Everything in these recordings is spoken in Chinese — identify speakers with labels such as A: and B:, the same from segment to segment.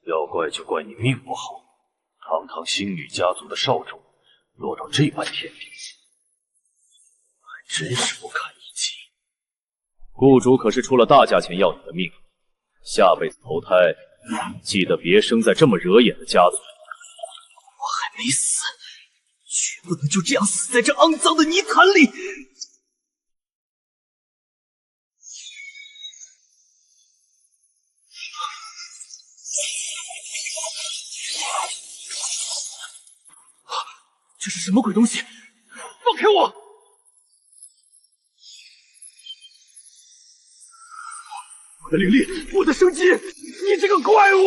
A: 要怪就怪你命不好，堂堂星宇家族的少主，落到这般田地，还真是不堪一击。雇主可是出了大价钱要你的命，下辈子投胎，记得别生在这么惹眼的家族。
B: 我还没死，绝不能就这样死在这肮脏的泥潭里。这是什么鬼东西？放开我！我的灵力，我的生机，你这个怪物！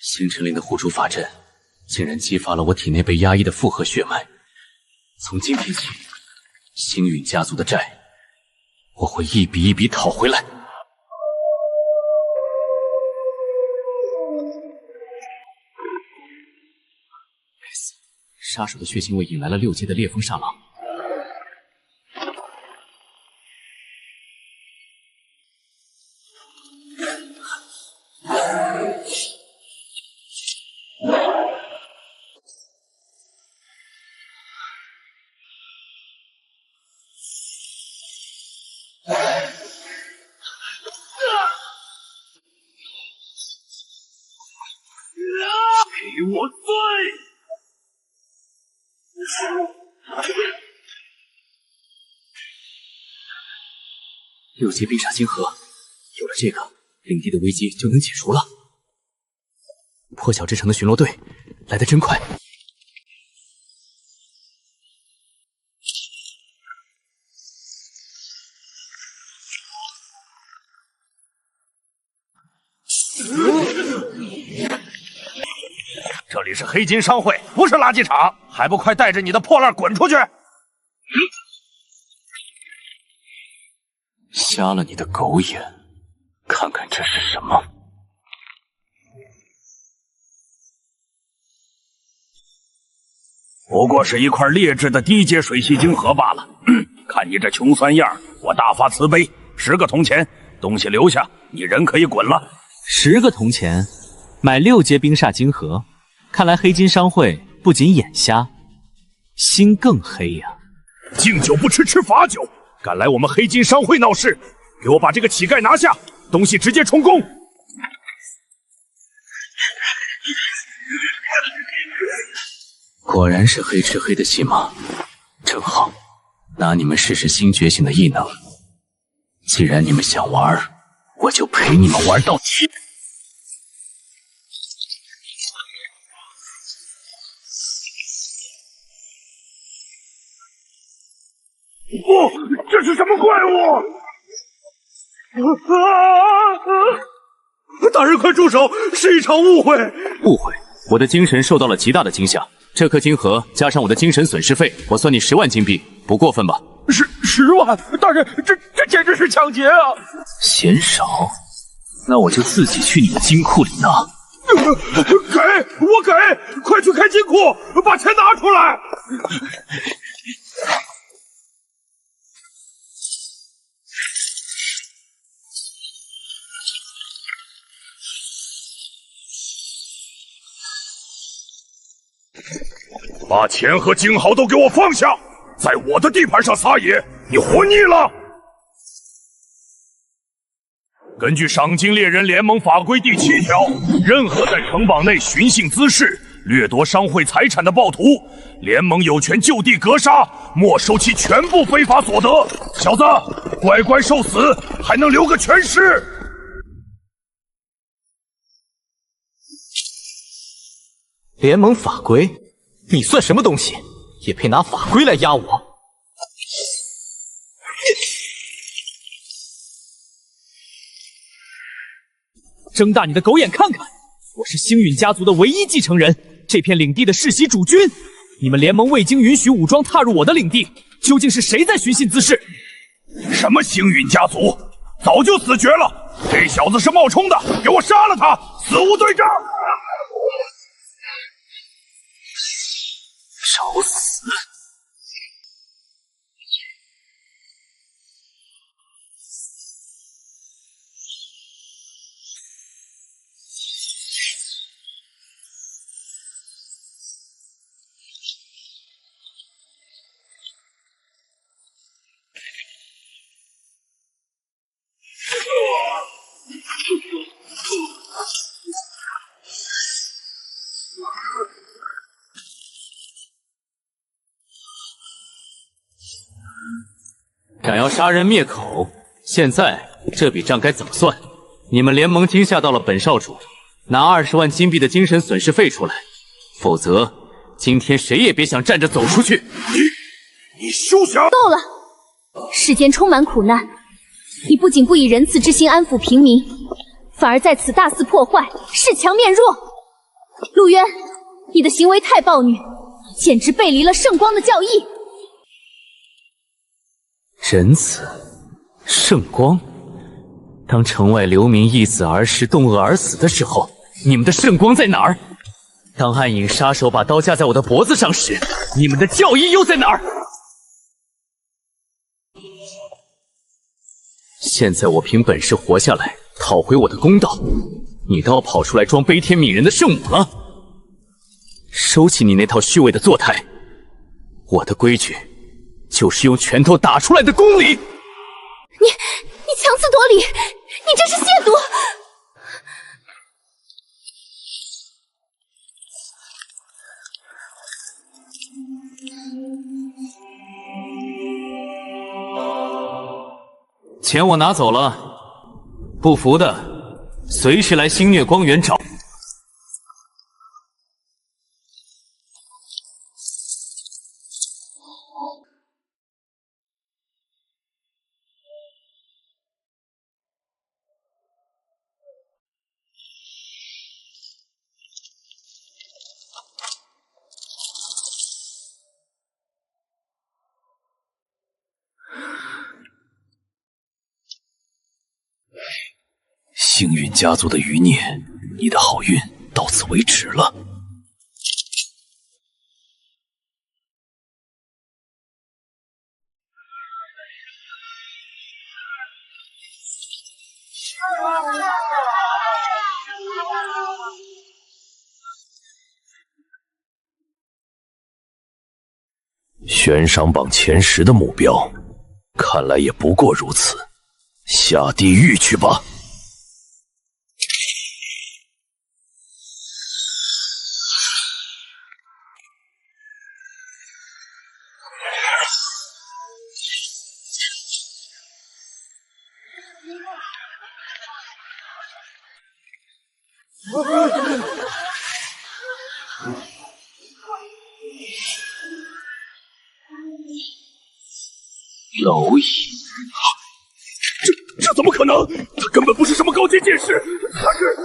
C: 星辰林的护主法阵，竟然激发了我体内被压抑的复合血脉。从今天起，星陨家族的债，我会一笔一笔讨回来。杀手的血腥味引来了6阶的烈风煞狼。
A: 给我醉
C: ！6阶冰煞晶核，有了这个，领地的危机就能解除了。破晓之城的巡逻队来得真快。
A: 这里是黑金商会，不是垃圾场，还不快带着你的破烂滚出去！
C: 瞎了你的狗眼，看看这是什么！
A: 不过是一块劣质的低阶水系晶核罢了。看你这穷酸样，我大发慈悲，10个铜钱，东西留下，你人可以滚了。
D: 10个铜钱买6阶冰煞晶核，看来黑金商会不仅眼瞎，心更黑呀！
A: 敬酒不吃吃罚酒，敢来我们黑金商会闹事，给我把这个乞丐拿下，东西直接充公。
C: 果然是黑吃黑的戏码，正好拿你们试试新觉醒的异能。既然你们想玩，我就陪你们玩到底。
A: 不，这是什么怪物？大人快住手！是一场误会。
D: 误会？我的精神受到了极大的惊吓。这颗晶核加上我的精神损失费，我算你10万金币，不过分吧
A: ？10万！大人，这简直是抢劫啊！
C: 嫌少？那我就自己去你的金库里拿。
A: 给！我给！快去开金库，把钱拿出来！把钱和金豪都给我放下！在我的地盘上撒野，你活腻了！根据赏金猎人联盟法规第7条，任何在城堡内寻衅滋事、掠夺商会财产的暴徒，联盟有权就地格杀，没收其全部非法所得。小子，乖乖受死，还能留个全尸！
B: 联盟法规？你算什么东西？也配拿法规来压我？
D: 睁大你的狗眼看看，我是星陨家族的唯一继承人，这片领地的世袭主君。你们联盟未经允许武装踏入我的领地，究竟是谁在寻衅滋事？
A: 什么星陨家族？早就死绝了！这小子是冒充的，给我杀了他！死无对证！
C: 找死！想要杀人灭口，现在这笔账该怎么算？你们联盟惊吓到了本少主，拿20万金币的精神损失费出来，否则今天谁也别想站着走出去。
A: 你休想！
E: 够了！世间充满苦难，你不仅不以仁慈之心安抚平民，反而在此大肆破坏，恃强面弱。陆渊，你的行为太暴虐，简直背离了圣光的教义。
C: 仁慈，圣光。当城外流民易子而逝、冻饿而死的时候，你们的圣光在哪儿？当暗影杀手把刀架在我的脖子上时，你们的教义又在哪儿？现在我凭本事活下来，讨回我的公道，你都要跑出来装悲天悯人的圣母了？收起你那套虚伪的作态，我的规矩就是用拳头打出来的公理。
E: 你强词夺理，你这是亵渎！
C: 钱我拿走了，不服的随时来星月光源找。
A: 幸运家族的余孽，你的好运到此为止了。悬赏榜前10的目标，看来也不过如此。下地狱去吧！蝼蚁，这怎么可能？他根本不是什么高阶剑士，他是……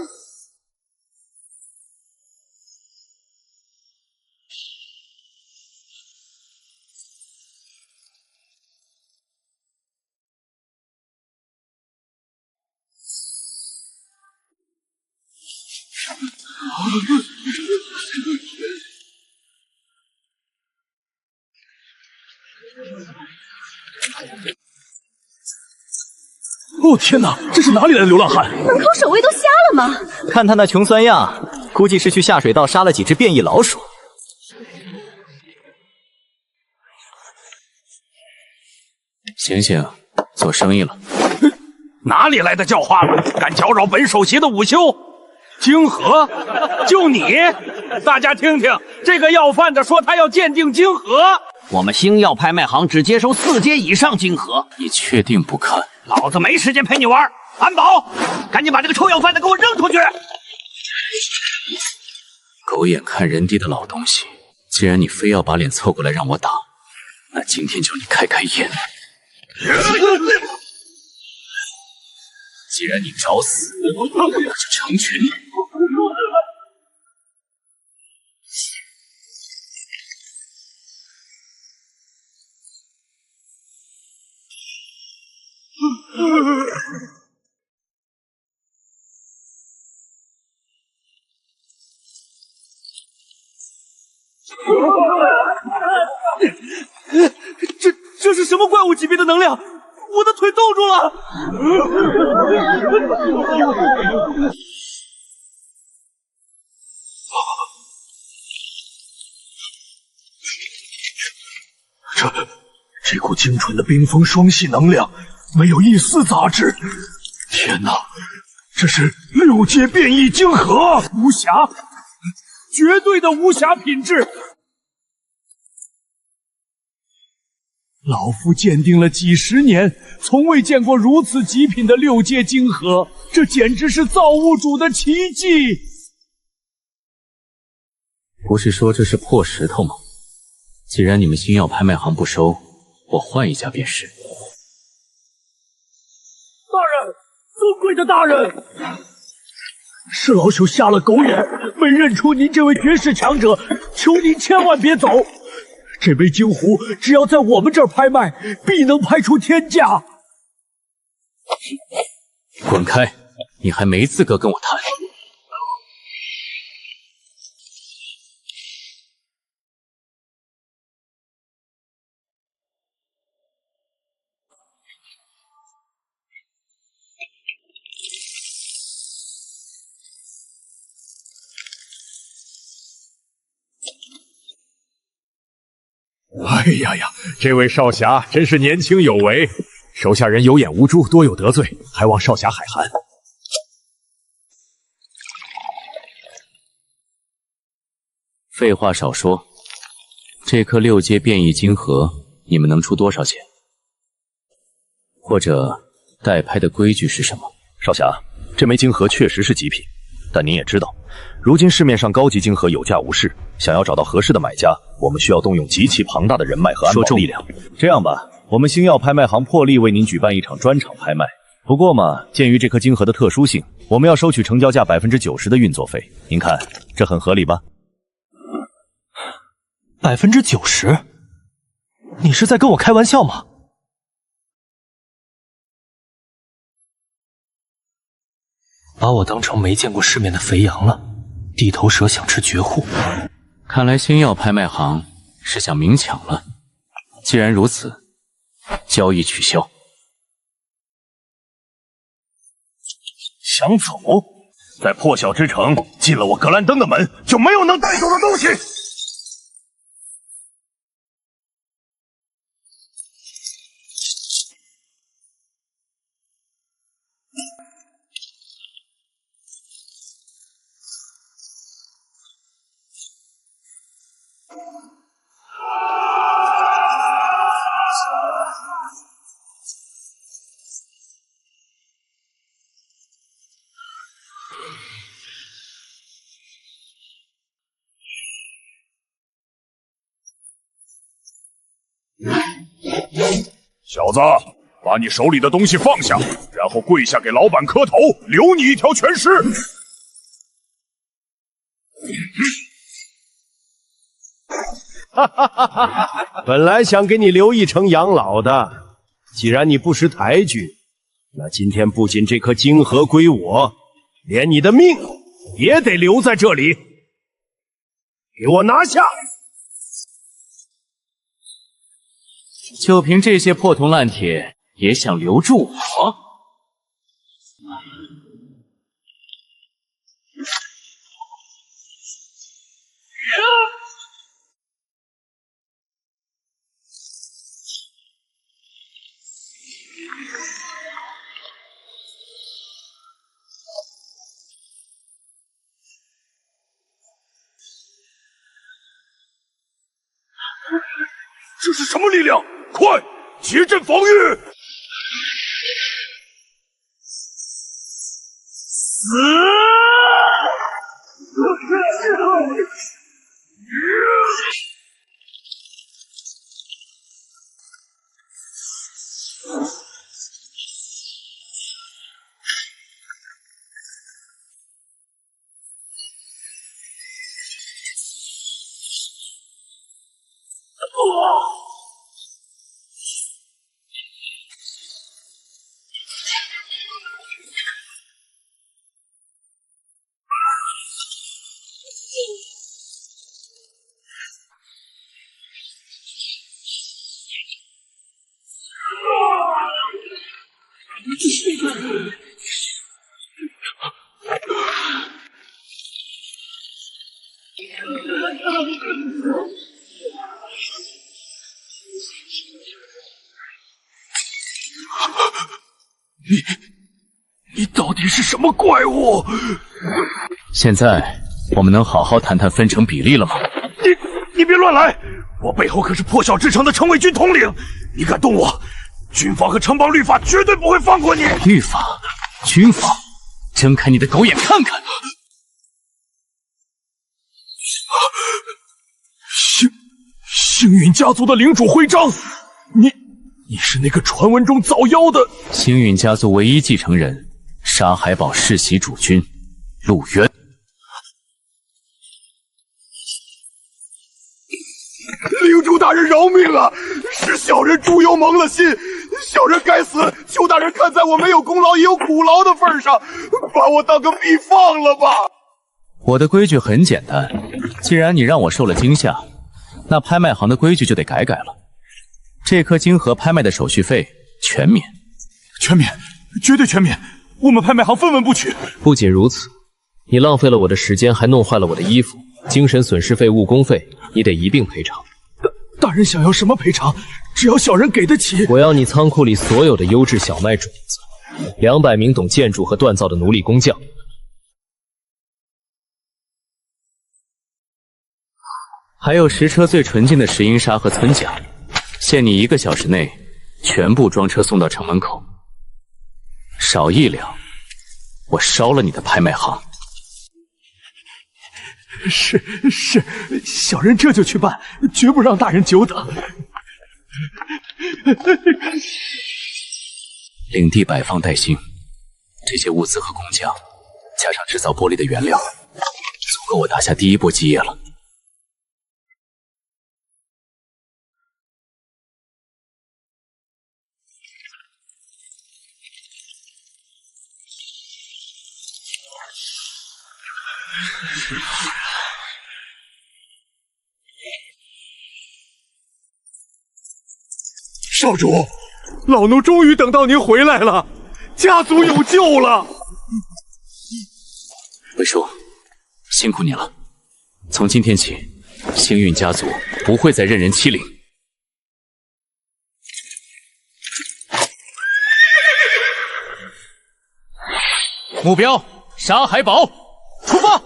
A: 哦天哪，这是哪里来的流浪汉？
E: 门口守卫都瞎了吗？
B: 看他那穷酸样，估计是去下水道杀了几只变异老鼠。
C: 醒醒，做生意了。
F: 哪里来的叫花子，敢搅扰本首席的午休？晶核，就你！大家听听，这个要饭的说他要鉴定晶核。
G: 我们星耀拍卖行只接收4阶以上晶核。
C: 你确定不看？
F: 老子没时间陪你玩。安保，赶紧把这个臭要饭的给我扔出去！
C: 狗眼看人低的老东西，既然你非要把脸凑过来让我打，那今天就你开开眼。既然你找死，我就成全你。
D: 这是什么怪物级别的能量？我的腿冻住了！
A: 这股精纯的冰封双系能量，没有一丝杂质。天哪，这是6阶变异晶核，
F: 无瑕，绝对的无瑕品质。
D: 老夫鉴定了几十年，从未见过如此极品的6阶晶核，这简直是造物主的奇迹！
C: 不是说这是破石头吗？既然你们星耀拍卖行不收，我换一家便是。
D: 大人，尊贵的大人，是老朽瞎了狗眼，没认出您这位绝世强者，求您千万别走。这枚晶壶只要在我们这儿拍卖，必能拍出天价。
C: 滚开！你还没资格跟我谈。
H: 哎呀呀，这位少侠真是年轻有为，手下人有眼无珠，多有得罪，还望少侠海涵。
C: 废话少说，这颗6阶变异晶核，你们能出多少钱？或者代拍的规矩是什么？
A: 少侠，这枚晶核确实是极品，但您也知道，如今市面上高级晶核有价无市，想要找到合适的买家，我们需要动用极其庞大的人脉和安保力量。这样吧，我们星耀拍卖行破例为您举办一场专场拍卖。不过嘛，鉴于这颗晶核的特殊性，我们要收取成交价90%的运作费。您看，这很合理吧
B: ？90%？你是在跟我开玩笑吗？把我当成没见过世面的肥羊了，地头蛇想吃绝户。
C: 看来星耀拍卖行是想明抢了。既然如此，交易取消。
A: 想走？在破晓之城进了我格兰登的门，就没有能带走的东西。
H: 小子，把你手里的东西放下，然后跪下给老板磕头，留你一条全尸。
I: 哈哈哈哈！本来想给你留一成养老的，既然你不识抬举，那今天不仅这颗晶核归我，连你的命也得留在这里。给我拿下！
C: 就凭这些破铜烂铁，也想留住我？
H: 这是什么力量？快，结阵防御！你到底是什么怪物？
C: 现在我们能好好谈谈分成比例了吗？
H: 你别乱来！我背后可是破晓之城的城卫军统领，
F: 你敢动我，军法和城邦律法绝对不会放过你！
C: 律法、军法，睁开你的狗眼看看！
F: 星陨家族的领主徽章，你是那个传闻中造妖的
C: 星陨家族唯一继承人，沙海堡世袭主君陆渊。
F: 领主大人饶命啊！是小人猪油蒙了心，小人该死，求大人看在我没有功劳也有苦劳的份上，把我当个屁放了吧！
C: 我的规矩很简单，既然你让我受了惊吓，那拍卖行的规矩就得改了。这颗晶核拍卖的手续费全免，
F: 全免，绝对全免，我们拍卖行分文不取。
D: 不仅如此，你浪费了我的时间，还弄坏了我的衣服，精神损失费、误工费，你得一并赔偿。
F: 大人想要什么赔偿？只要小人给得起。
D: 我要你仓库里所有的优质小麦种子，200名懂建筑和锻造的奴隶工匠。
C: 还有10车最纯净的石英砂和村甲，限你1个小时内全部装车送到城门口。少1两，我烧了你的拍卖行。
F: 是，小人这就去办，绝不让大人久等。
C: 领地摆放带薪，这些物资和工匠，加上制造玻璃的原料，足够我打下第1波基业了。
F: 少主，老奴终于等到您回来了，家族有救了。
C: 魏叔，辛苦你了。从今天起，星运家族不会再任人欺凌。目标：沙海堡，出发！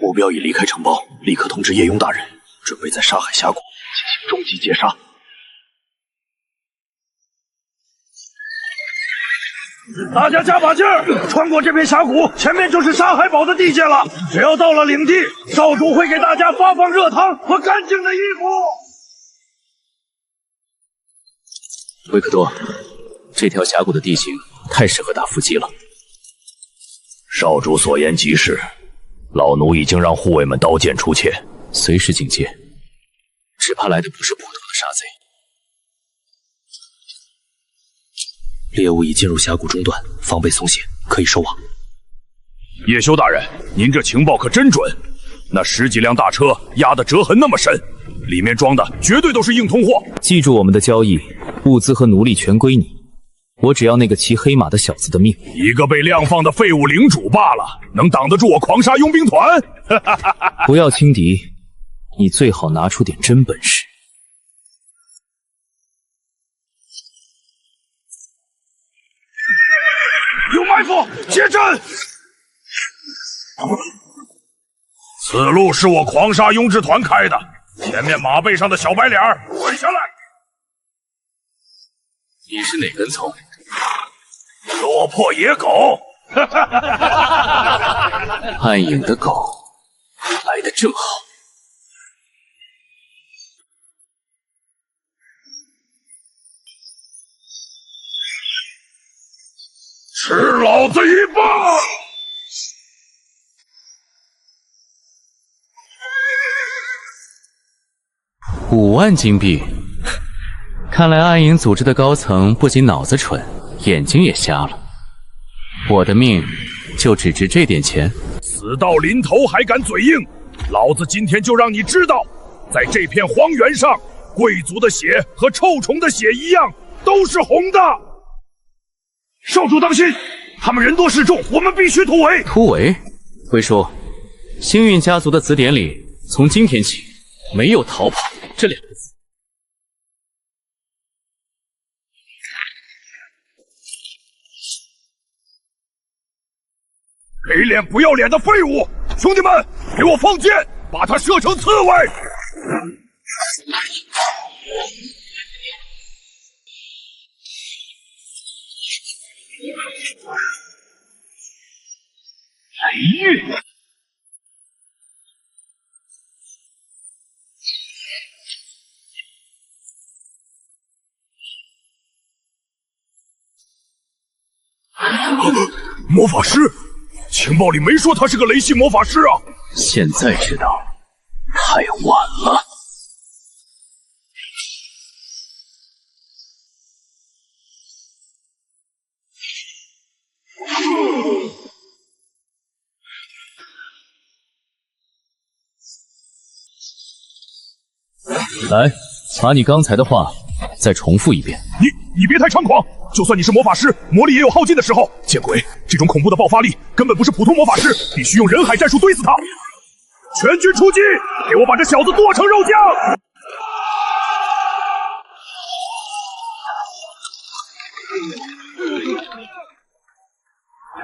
A: 目标已离开城堡，立刻通知叶雍大人，准备在沙海峡谷进行终极截杀。
F: 大家加把劲儿，穿过这片峡谷，前面就是沙海堡的地界了。只要到了领地，少主会给大家发放热汤和干净的衣服。
C: 维克多，这条峡谷的地形太适合打伏击了。
A: 少主所言极是。老奴已经让护卫们刀剑出鞘，
C: 随时警戒，只怕来的不是普通的杀贼。
A: 猎物已进入峡谷中段，防备松懈，可以收网。
F: 叶修大人，您这情报可真准。那10几辆大车压的折痕那么深，里面装的绝对都是硬通货。
D: 记住我们的交易，物资和奴隶全归你。我只要那个骑黑马的小子的命。
F: 一个被亮放的废物领主罢了，能挡得住我狂杀佣兵团？
D: 不要轻敌，你最好拿出点真本事。
F: 有埋伏，接阵！此路是我狂杀雍之团开的，前面马背上的小白脸滚下来！
C: 你是哪根葱？
F: 落魄野狗！
C: 暗影的狗来得正好。
F: 吃老子一棒
C: ！5万金币，看来暗影组织的高层不仅脑子蠢，眼睛也瞎了。我的命就只值这点钱？
F: 死到临头还敢嘴硬，老子今天就让你知道，在这片荒原上，贵族的血和臭虫的血一样，都是红的。少主当心，他们人多势众，我们必须突围。
C: 突围？魏叔，星运家族的词典里，从今天起没有逃跑这2个字。
F: 给脸不要脸的废物！兄弟们，给我放箭，把他射成刺猬！
A: 雷玉。
F: 魔法师，情报里没说他是个雷系魔法师啊！
C: 现在知道，太晚了。
A: 来，把你刚才的话再重复一遍。
F: 你别太猖狂！就算你是魔法师，魔力也有耗尽的时候。见鬼！这种恐怖的爆发力根本不是普通魔法师，必须用人海战术堆死他！全军出击，给我把这小子剁成肉酱！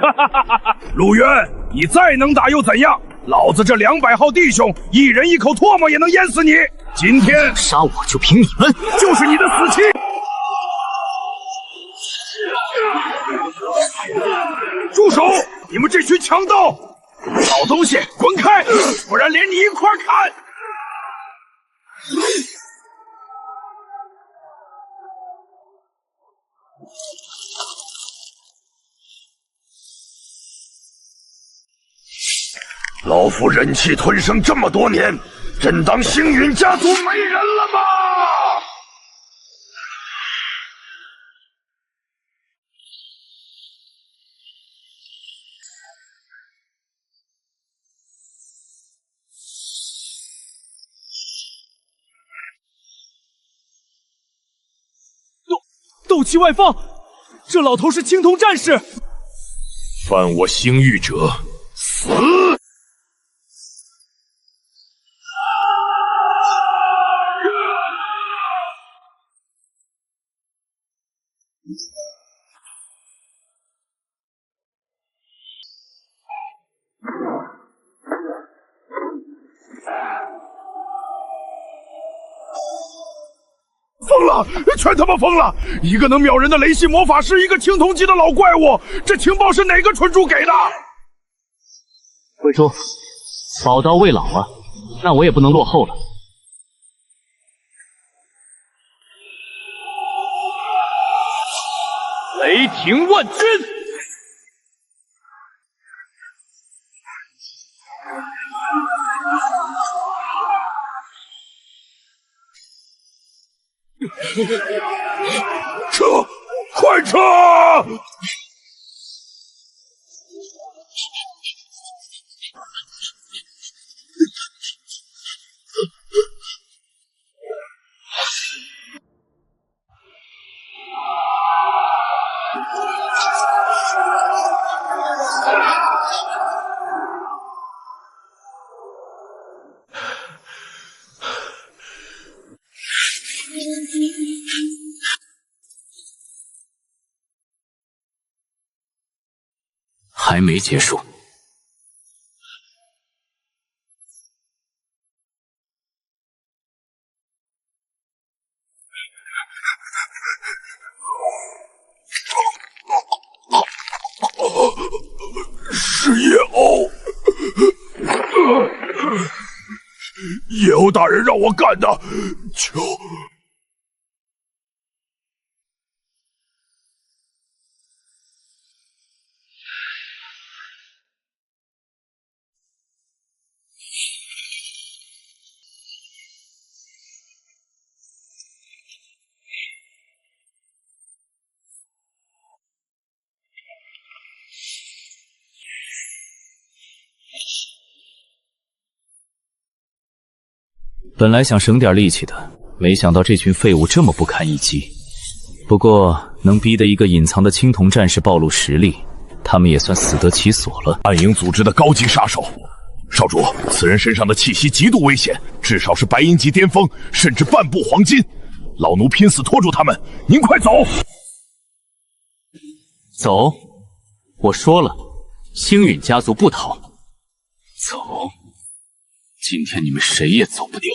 F: 哈哈哈哈哈！陆渊，你再能打又怎样？老子这200号弟兄，一人一口唾沫也能淹死你！今天
B: 杀我就凭你们，
F: 就是你的死期！住手！你们这群强盗！老东西，滚开！不然连你一块砍！老夫忍气吞声这么多年，真当星陨家族没人了吗？
D: 斗气外放，这老头是青铜战士。
F: 犯我星域者，死！疯了，全他妈疯了！一个能秒人的雷系魔法师，一个青铜级的老怪物，这情报是哪个蠢猪给的？
G: 贵叔，宝刀未老啊，那我也不能落后了。
A: 雷霆万钧！
F: 撤！快撤！
C: 还没结束。
F: 是夜鸥，夜鸥大人让我干的，求。
A: 本来想省点力气的，没想到这群废物这么不堪一击。不过能逼得一个隐藏的青铜战士暴露实力，他们也算死得其所了。
F: 暗影组织的高级杀手，少主，此人身上的气息极度危险，至少是白银级巅峰，甚至半步黄金。老奴拼死拖住他们，您快走！
A: 走！我说了，
C: 星陨家族不逃，走！今天你们谁也走不掉。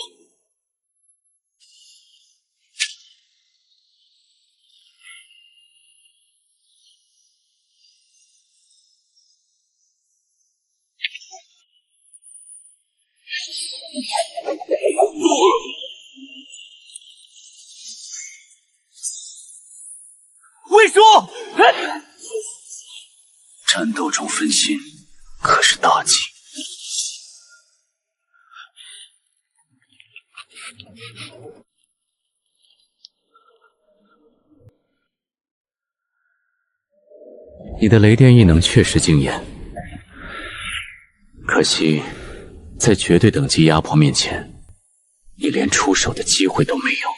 B: 魏叔，
C: 战斗中分心可是大忌。你的雷电异能确实惊艳，可惜在绝对等级压迫面前，你连出手的机会都没有。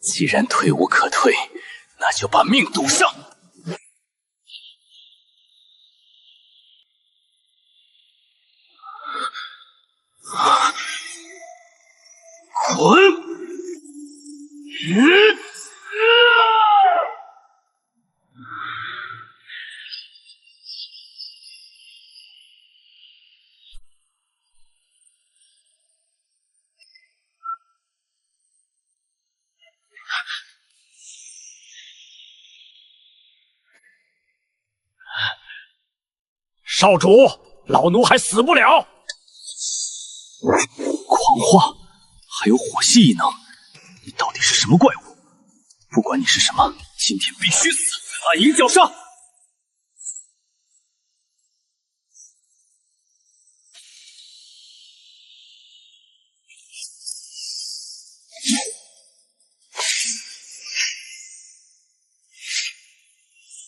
C: 既然退无可退，那就把命赌上。滚！
D: 少主，老奴还死不了！
C: 狂化，还有火系异能，你到底是什么怪物？不管你是什么，今天必须死！暗影绞杀！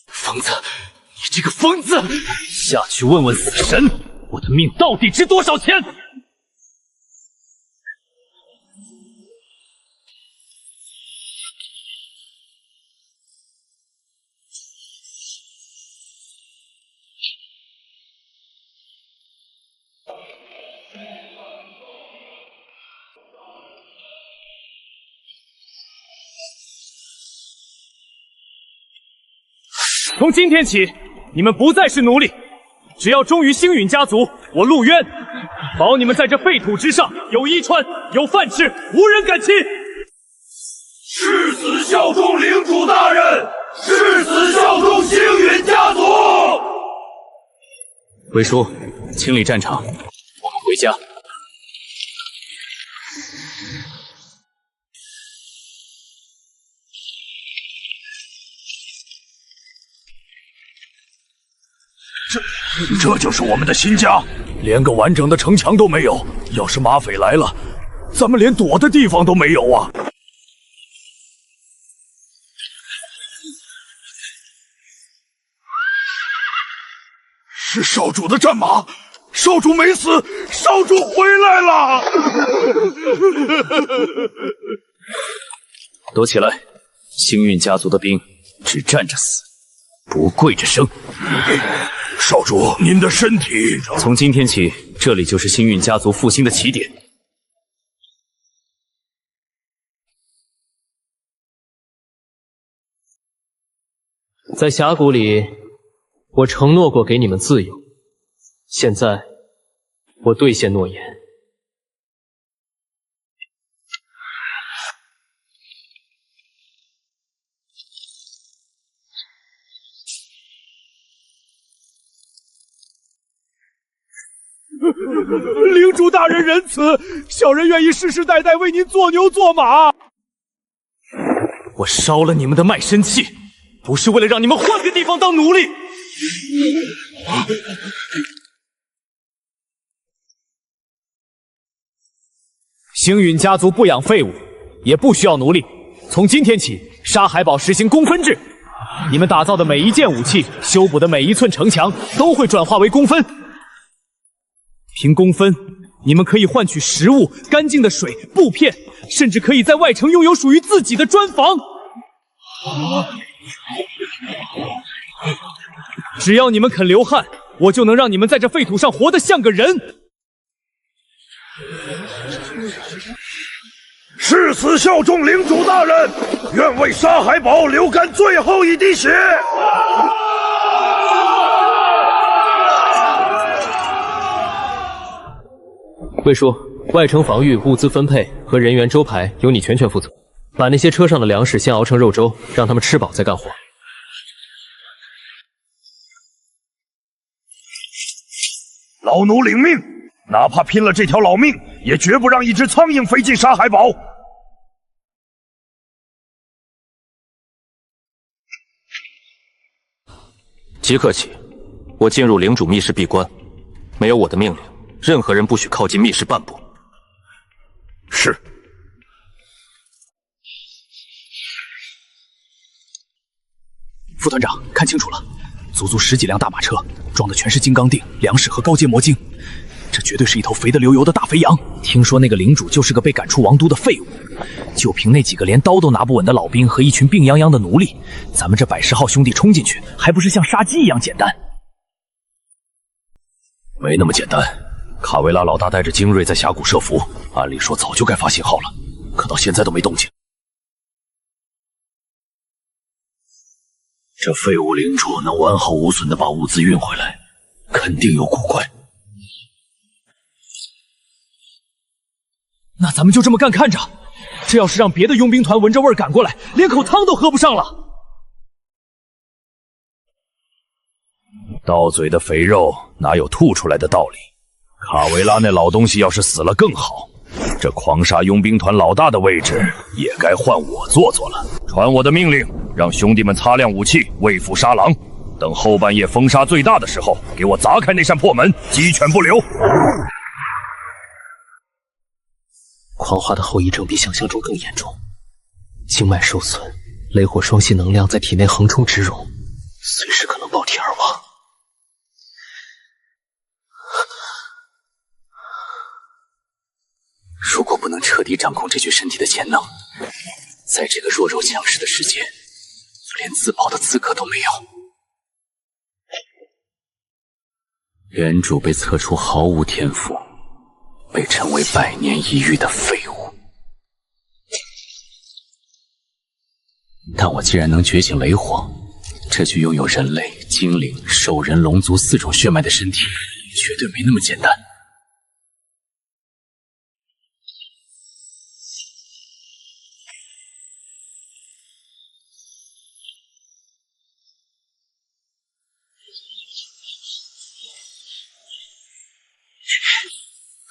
C: 疯子，你这个疯子！
G: 下去问问死神，我的命到底值多少钱？
J: 从今天起，你们不再是奴隶，只要忠于星陨家族，我陆渊保你们在这废土之上有衣穿，有饭吃，无人敢侵。
F: 誓死效忠领主大人，誓死效忠星陨家族。
C: 魏叔，清理战场，我们回家。
F: 这就是我们的新家，连个完整的城墙都没有。要是马匪来了，咱们连躲的地方都没有啊！是少主的战马，少主没死，少主回来了！
C: 都起来！星运家族的兵只站着死，不跪着生。
F: 少主，您的身体……
C: 从今天起，这里就是星运家族复兴的起点。
G: 在峡谷里，我承诺过给你们自由，现在我兑现诺言。
D: 领主大人仁慈，小人愿意世世代代为您做牛做马。
J: 我烧了你们的卖身契，不是为了让你们换个地方当奴隶。星陨家族不养废物，也不需要奴隶。从今天起，沙海堡实行公分制，你们打造的每一件武器，修补的每一寸城墙，都会转化为公分。凭公分，你们可以换取食物、干净的水、布片，甚至可以在外城拥有属于自己的砖房。只要你们肯流汗，我就能让你们在这废土上活得像个人。
F: 誓死效忠领主大人，愿为沙海堡流干最后一滴血。
G: 魏叔，外城防御、物资分配和人员周排由你全权负责。把那些车上的粮食先熬成肉粥，让他们吃饱再干活。
F: 老奴领命，哪怕拼了这条老命，也绝不让一只苍蝇飞进沙海堡。
K: 即刻起，我进入领主密室闭关，没有我的命令，任何人不许靠近密室半步。
F: 是。
J: 副团长，看清楚了，足足10几辆大马车，装的全是金刚锭、粮食和高阶魔晶，这绝对是一头肥得流油的大肥羊。听说那个领主就是个被赶出王都的废物，就凭那几个连刀都拿不稳的老兵和一群病殃殃的奴隶，咱们这110号兄弟冲进去，还不是像杀鸡一样简单？
I: 没那么简单。卡维拉老大带着精锐在峡谷设伏，按理说早就该发信号了，可到现在都没动静。这废物领主能完好无损地把物资运回来，肯定有古怪。
J: 那咱们就这么干看着，这要是让别的佣兵团闻着味儿赶过来，连口汤都喝不上了。
I: 到嘴的肥肉哪有吐出来的道理？卡维拉那老东西要是死了更好，这狂杀佣兵团老大的位置也该换我坐坐了。传我的命令，让兄弟们擦亮武器，为父杀狼。等后半夜风沙最大的时候，给我砸开那扇破门，鸡犬不留。
G: 狂化的后遗症比想象中更严重，经脉受损，雷火双系能量在体内横冲直涌，随时可能爆体而亡。
C: 如果不能彻底掌控这具身体的潜能，在这个弱肉强食的世界，连自保的资格都没有。原主被测出毫无天赋，被称为100年一遇的废物。但我既然能觉醒雷火，这具拥有人类、精灵、兽人、龙族4种血脉的身体，绝对没那么简单。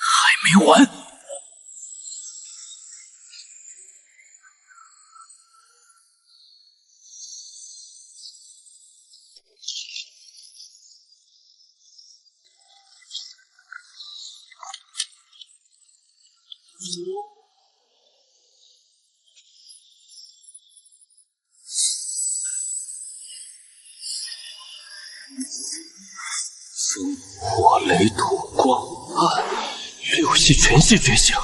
C: 还没完！
K: 风火雷土光暗，6系全系觉醒，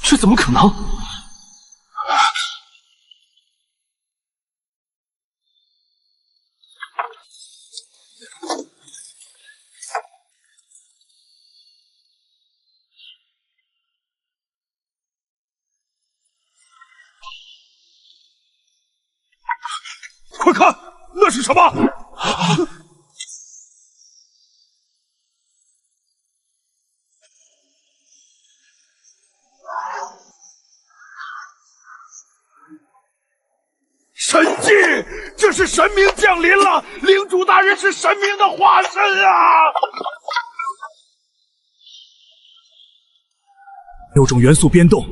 K: 这怎么可能？
F: 快看，那是什么？神迹！这是神明降临了！领主大人是神明的化身啊
J: ！6种元素变动，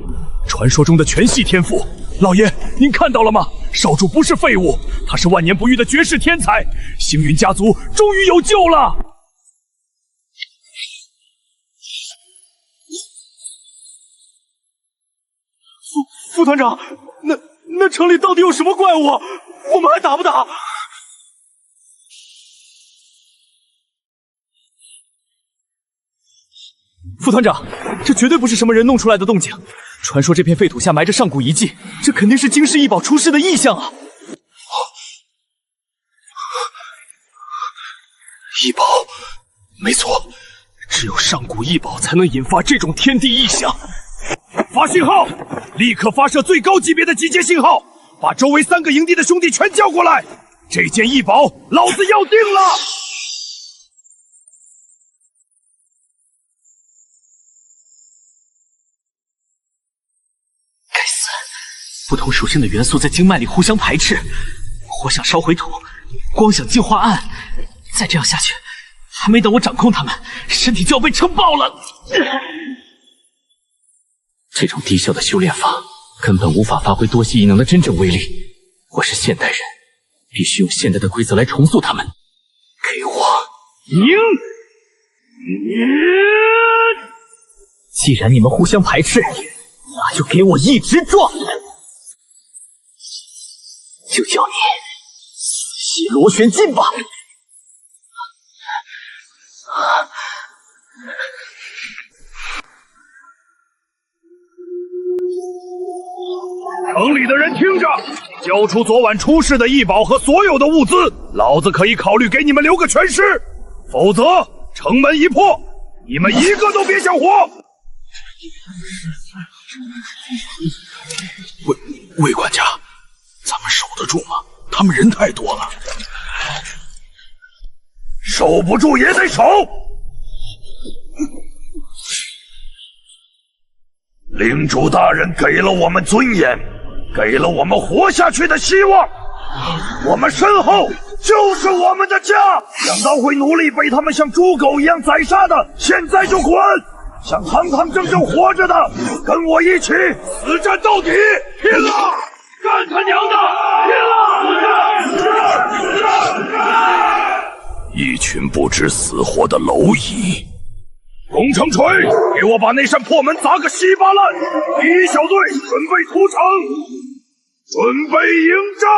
J: 传说中的全系天赋。老爷，您看到了吗？少主不是废物，他是万年不遇的绝世天才，星云家族终于有救了！副团长，那城里到底有什么怪物？我们还打不打？副团长，这绝对不是什么人弄出来的动静。传说这片废土下埋着上古遗迹，这肯定是惊世异宝出世的异象啊！异宝，没错，只有上古异宝才能引发这种天地异象。
F: 发信号，立刻发射最高级别的集结信号，把周围3个营地的兄弟全叫过来。这件异宝，老子要定了！
G: 该死，不同属性的元素在经脉里互相排斥，火想烧回土，光想净化暗，再这样下去，还没等我掌控他们，身体就要被撑爆了。
C: 这种低效的修炼法根本无法发挥多系异能的真正威力。我是现代人，必须用现代的规则来重塑他们。给我
D: 赢！
B: 既然你们互相排斥，那就给我一直撞！就叫你洗螺旋劲吧！
F: 城里的人听着，交出昨晚出事的异宝和所有的物资，老子可以考虑给你们留个全尸，否则城门一破，你们一个都别想活！
L: 魏管家，咱们守得住吗？他们人太多了，
F: 守不住也得守。领主大人给了我们尊严，给了我们活下去的希望。我们身后就是我们的家。想到会努力被他们像猪狗一样宰杀的，现在就滚！想堂堂正正活着的，跟我一起死战到底！拼了！干他娘的！拼了！
L: 一群不知死活的蝼蚁。
F: 工程锤，给我把那扇破门砸个稀巴烂！第一小队准备屠城，准备迎战！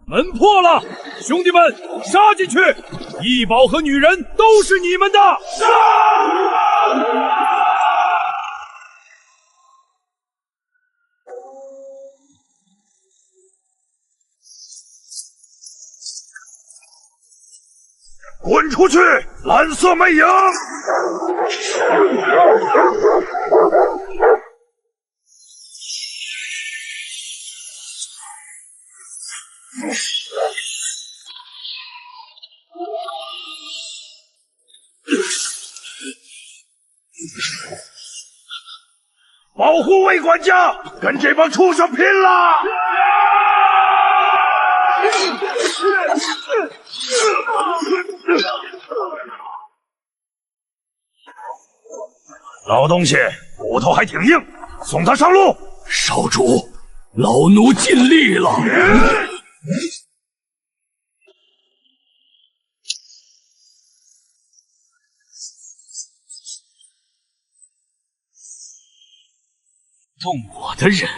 F: 门破了，兄弟们，杀进去！异宝和女人都是你们的！杀！滚出去！蓝色魅影！保护魏管家，跟这帮畜生拼了！老东西，骨头还挺硬，送他上路。
L: 少主，老奴尽力了。
G: 动我的人，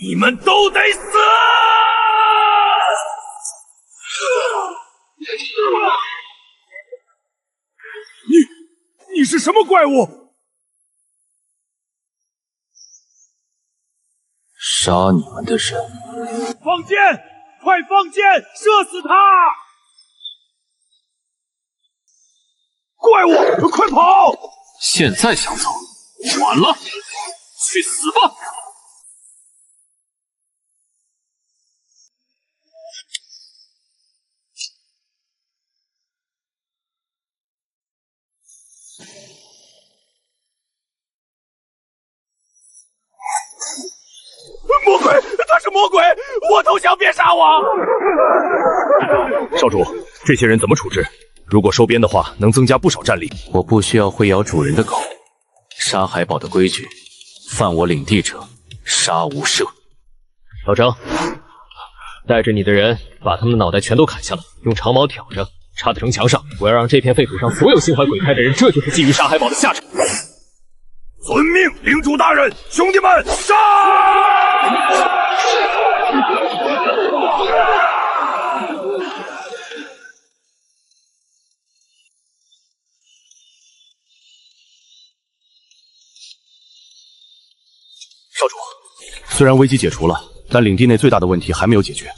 F: 你们都得死！你是什么怪物？
C: 杀你们的人！
F: 放箭！快放箭！射死他！怪物，快跑！
K: 现在想走，晚了，去死吧！
F: 魔鬼，他是魔鬼！我投降，别杀我！
H: 少主，这些人怎么处置？如果收编的话，能增加不少战力。
C: 我不需要会咬主人的狗。沙海堡的规矩，犯我领地者，杀无赦。
G: 老张，带着你的人把他们的脑袋全都砍下来，用长矛挑着，插在城墙上。我要让这片废土上所有心怀鬼胎的人，这就是觊觎沙海堡的下场。
F: 遵命，领主大人，兄弟们，杀！
H: 少主，虽然危机解除了，
A: 但领地内最大的问题还没有解决，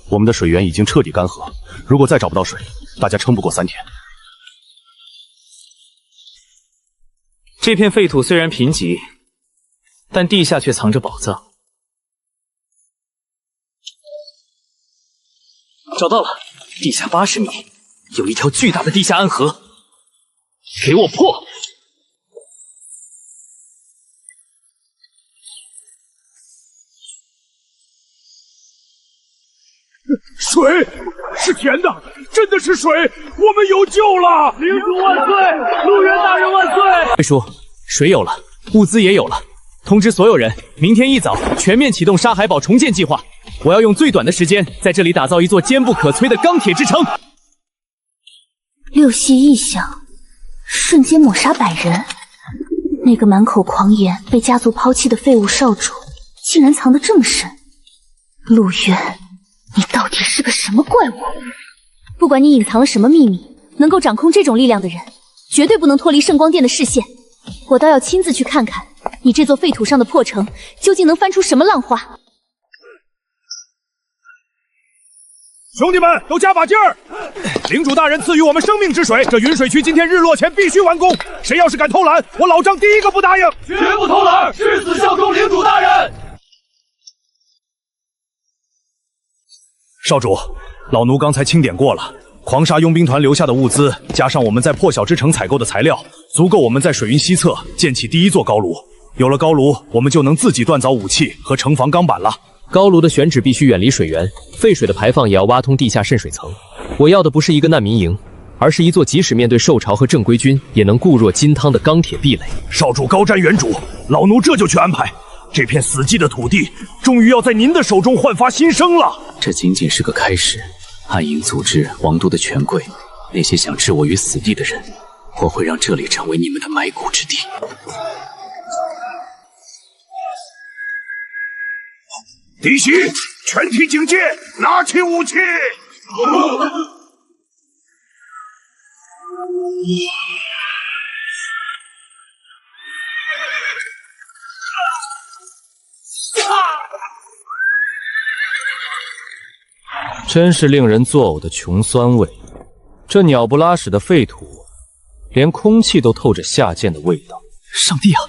A: 我们的水源已经彻底干涸，如果再找不到水，大家撑不过3天。
J: 这片废土虽然贫瘠，但地下却藏着宝藏。找到了，地下80米有一条巨大的地下暗河，给我破！
F: 水是甜的，真的是水，我们有救了！
D: 领主万岁，陆源大人万岁！
J: 魏叔，水有了，物资也有了，通知所有人，明天一早全面启动沙海堡重建计划。我要用最短的时间在这里打造一座坚不可摧的钢铁之城。
E: 六系异象，瞬间抹杀100人。那个满口狂言、被家族抛弃的废物少主，竟然藏得这么深。陆渊，你到底是个什么怪物？不管你隐藏了什么秘密，能够掌控这种力量的人，绝对不能脱离圣光殿的视线。我倒要亲自去看看，你这座废土上的破城究竟能翻出什么浪花。
F: 兄弟们，都加把劲儿！领主大人赐予我们生命之水，这云水区今天日落前必须完工。谁要是敢偷懒，我老张第一个不答应！
D: 绝不偷懒，誓死效忠领主大人！
F: 少主，老奴刚才清点过了，狂沙佣兵团留下的物资，加上我们在破晓之城采购的材料，足够我们在水云西侧建起第1座高炉。有了高炉，我们就能自己锻造武器和城防钢板了。
M: 高炉的选址必须远离水源，废水的排放也要挖通地下渗水层。我要的不是一个难民营，而是一座即使面对兽潮和正规军也能固若金汤的钢铁壁垒。
F: 少主高瞻远瞩，老奴这就去安排。这片死寂的土地，终于要在您的手中焕发新生了。
C: 这仅仅是个开始，暗影组织王都的权贵，那些想置我于死地的人，我会让这里成为你们的埋骨之地。
F: 敌袭！全体警戒，拿起武器！
K: 真是令人作呕的穷酸味。这鸟不拉屎的废土，连空气都透着下贱的味道。
J: 上帝啊！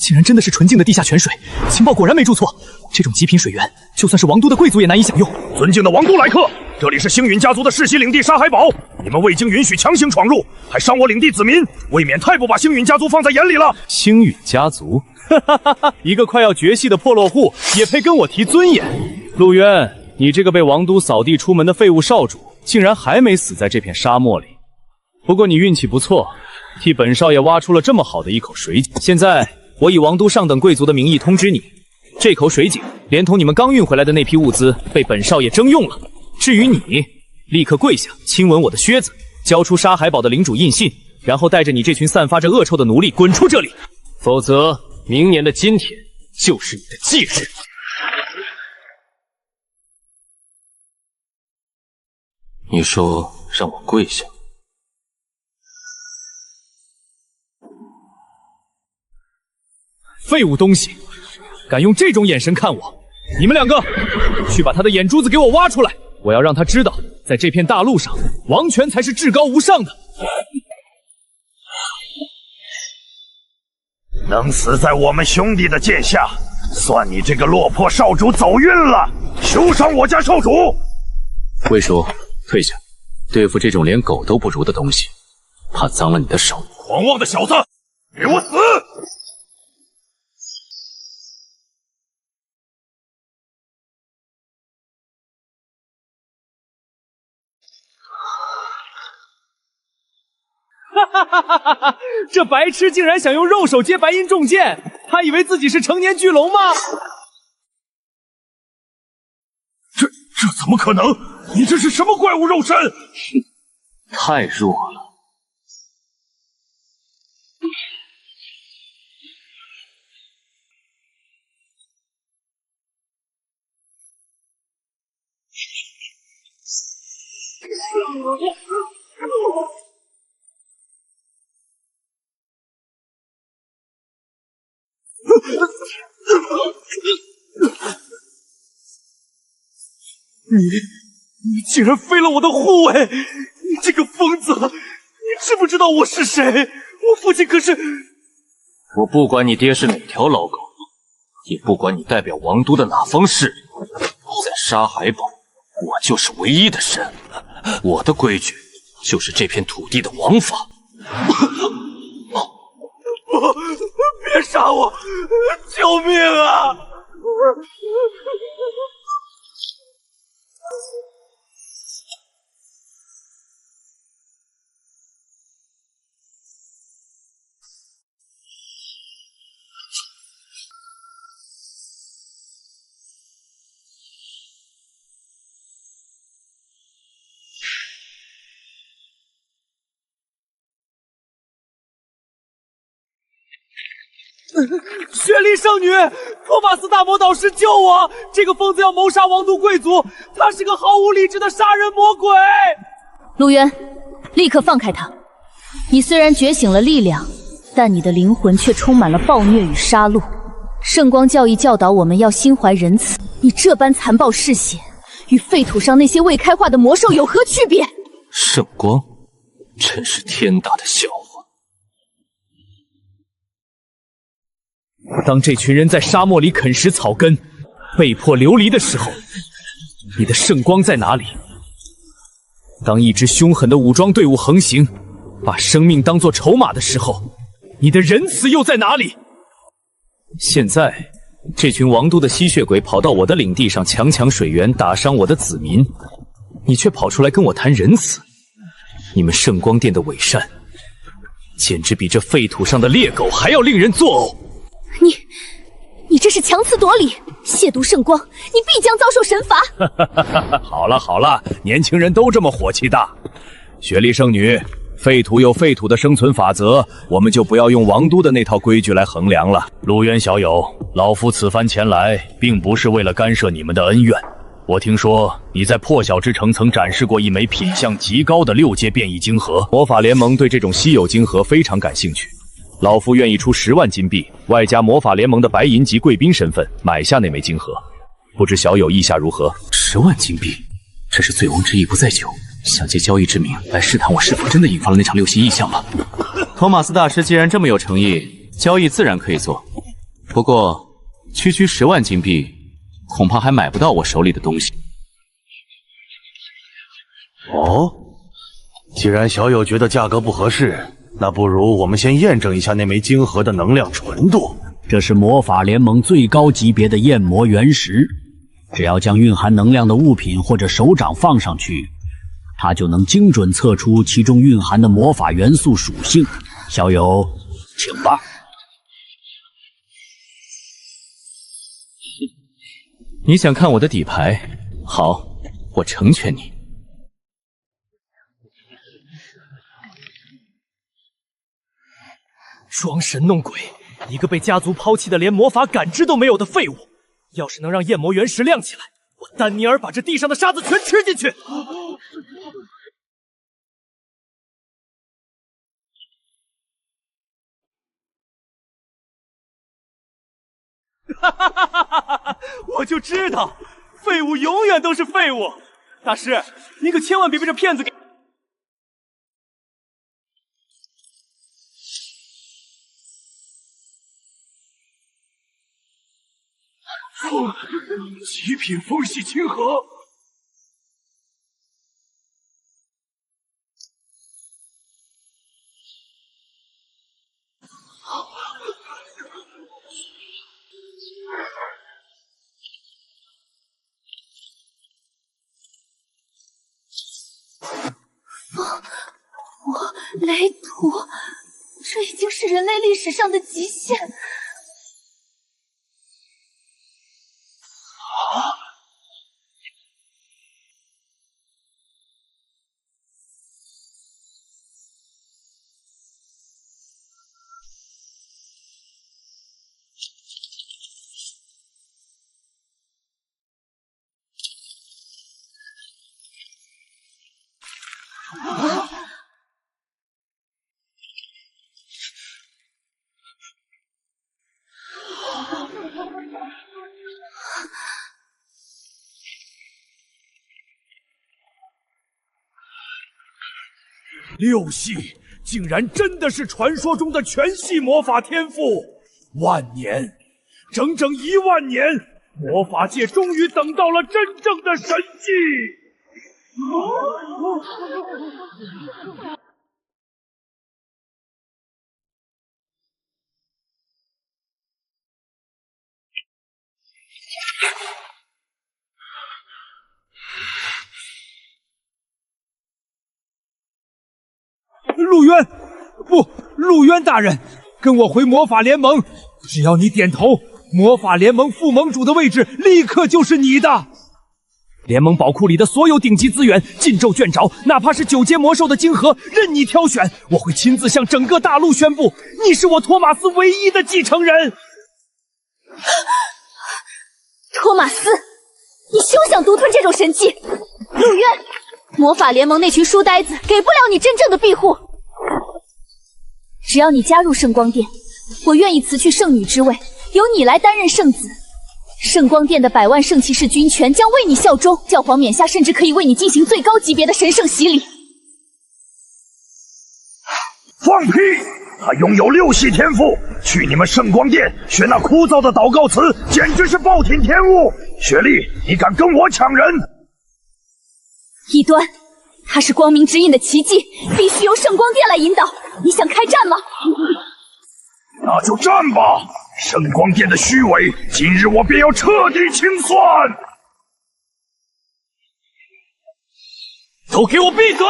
J: 竟然真的是纯净的地下泉水，情报果然没出错。这种极品水源，就算是王都的贵族也难以享用。
F: 尊敬的王都来客，这里是星陨家族的世袭领地沙海堡，你们未经允许强行闯入，还伤我领地子民，未免太不把星陨家族放在眼里了。
J: 星陨家族，一个快要绝迹的破落户，也配跟我提尊严？陆渊，你这个被王都扫地出门的废物少主，竟然还没死在这片沙漠里。不过你运气不错，替本少爷挖出了这么好的一口水井。现在我以王都上等贵族的名义通知你，这口水井连同你们刚运回来的那批物资被本少爷征用了。至于你，立刻跪下亲吻我的靴子，交出沙海堡的领主印信，然后带着你这群散发着恶臭的奴隶滚出这里，否则明年的今天就是你的忌日。
K: 你说让我跪下？
J: 废物东西，敢用这种眼神看我！你们2个，去把他的眼珠子给我挖出来！我要让他知道，在这片大陆上，王权才是至高无上的。
F: 能死在我们兄弟的剑下，算你这个落魄少主走运了！休伤我家少主！
C: 魏叔，退下！对付这种连狗都不如的东西，怕脏了你的手。
F: 狂妄的小子，给我死！
J: 哈！这白痴竟然想用肉手接白银重剑，他以为自己是成年巨龙吗？
F: 这怎么可能？你这是什么怪物肉身？
K: 太弱了。
D: 你竟然废了我的护卫！你这个疯子！你知不知道我是谁？我父亲可是……
K: 我不管你爹是哪条老狗，也不管你代表王都的哪方势力，在沙海堡，我就是唯一的神。我的规矩就是这片土地的王法。
D: 不，别杀我！救命啊！雪莉圣女，托马斯大魔导师救我！这个疯子要谋杀王都贵族，他是个毫无理智的杀人魔鬼！
E: 陆渊，立刻放开他！你虽然觉醒了力量，但你的灵魂却充满了暴虐与杀戮。圣光教义教导我们要心怀仁慈，你这般残暴嗜血，与废土上那些未开化的魔兽有何区别？
K: 圣光，真是天大的笑话！
J: 当这群人在沙漠里啃食草根，被迫流离的时候，你的圣光在哪里？当一支凶狠的武装队伍横行，把生命当作筹码的时候，你的仁慈又在哪里？现在，这群王都的吸血鬼跑到我的领地上强抢水源，打伤我的子民，你却跑出来跟我谈仁慈。你们圣光殿的伪善，简直比这废土上的猎狗还要令人作呕。
E: 你这是强词夺理，亵渎圣光，你必将遭受神罚。
H: 好了好了，年轻人都这么火气大。雪莉圣女，废土有废土的生存法则，我们就不要用王都的那套规矩来衡量了。
A: 陆渊小友，老夫此番前来，并不是为了干涉你们的恩怨。我听说你在破晓之城曾展示过一枚品相极高的6阶变异晶核，
H: 魔法联盟对这种稀有晶核非常感兴趣。老夫愿意出10万金币，外加魔法联盟的白银级贵宾身份，买下那枚晶核。不知小友意下如何
C: ？10万金币，这是醉翁之意不在酒，想借交易之名来试探我是否真的引发了那场6息异象吧。托马斯大师既然这么有诚意，交易自然可以做。不过，区区10万金币，恐怕还买不到我手里的东西。
I: 哦，既然小友觉得价格不合适，那不如我们先验证一下那枚晶核的能量纯度。
D: 这是魔法联盟最高级别的焰魔原石，只要将蕴含能量的物品或者手掌放上去，它就能精准测出其中蕴含的魔法元素属性。小友，请吧。
C: 你想看我的底牌？好，我成全你。
J: 装神弄鬼，一个被家族抛弃的连魔法感知都没有的废物！要是能让焰魔原石亮起来，我丹尼尔把这地上的沙子全吃进去！哈哈哈哈哈！我就知道，废物永远都是废物。大师，您可千万别被这骗子给……
F: 极品风系晶核。
E: 火、雷、土，这已经是人类历史上的极限。
F: 六系竟然真的是传说中的全系魔法天赋！万年，整整10000年，魔法界终于等到了真正的神迹！
D: 陆渊大人，跟我回魔法联盟，只要你点头，魔法联盟副盟主的位置立刻就是你的。联盟宝库里的所有顶级资源、禁咒卷轴，哪怕是9阶魔兽的晶核，任你挑选。我会亲自向整个大陆宣布，你是我托马斯唯一的继承人。
E: 托马斯，你休想独吞这种神器！陆渊，魔法联盟那群书呆子给不了你真正的庇护。只要你加入圣光殿，我愿意辞去圣女之位，由你来担任圣子。圣光殿的100万圣骑士军权将为你效忠，教皇冕下甚至可以为你进行最高级别的神圣洗礼。
F: 放屁！他拥有6系天赋，去你们圣光殿学那枯燥的祷告词，简直是暴殄天物！雪莉，你敢跟我抢人？
E: 异端，他是光明之印的奇迹，必须由圣光殿来引导。你想开战吗？
F: 那就战吧！圣光殿的虚伪，今日我便要彻底清算！
G: 都给我闭嘴！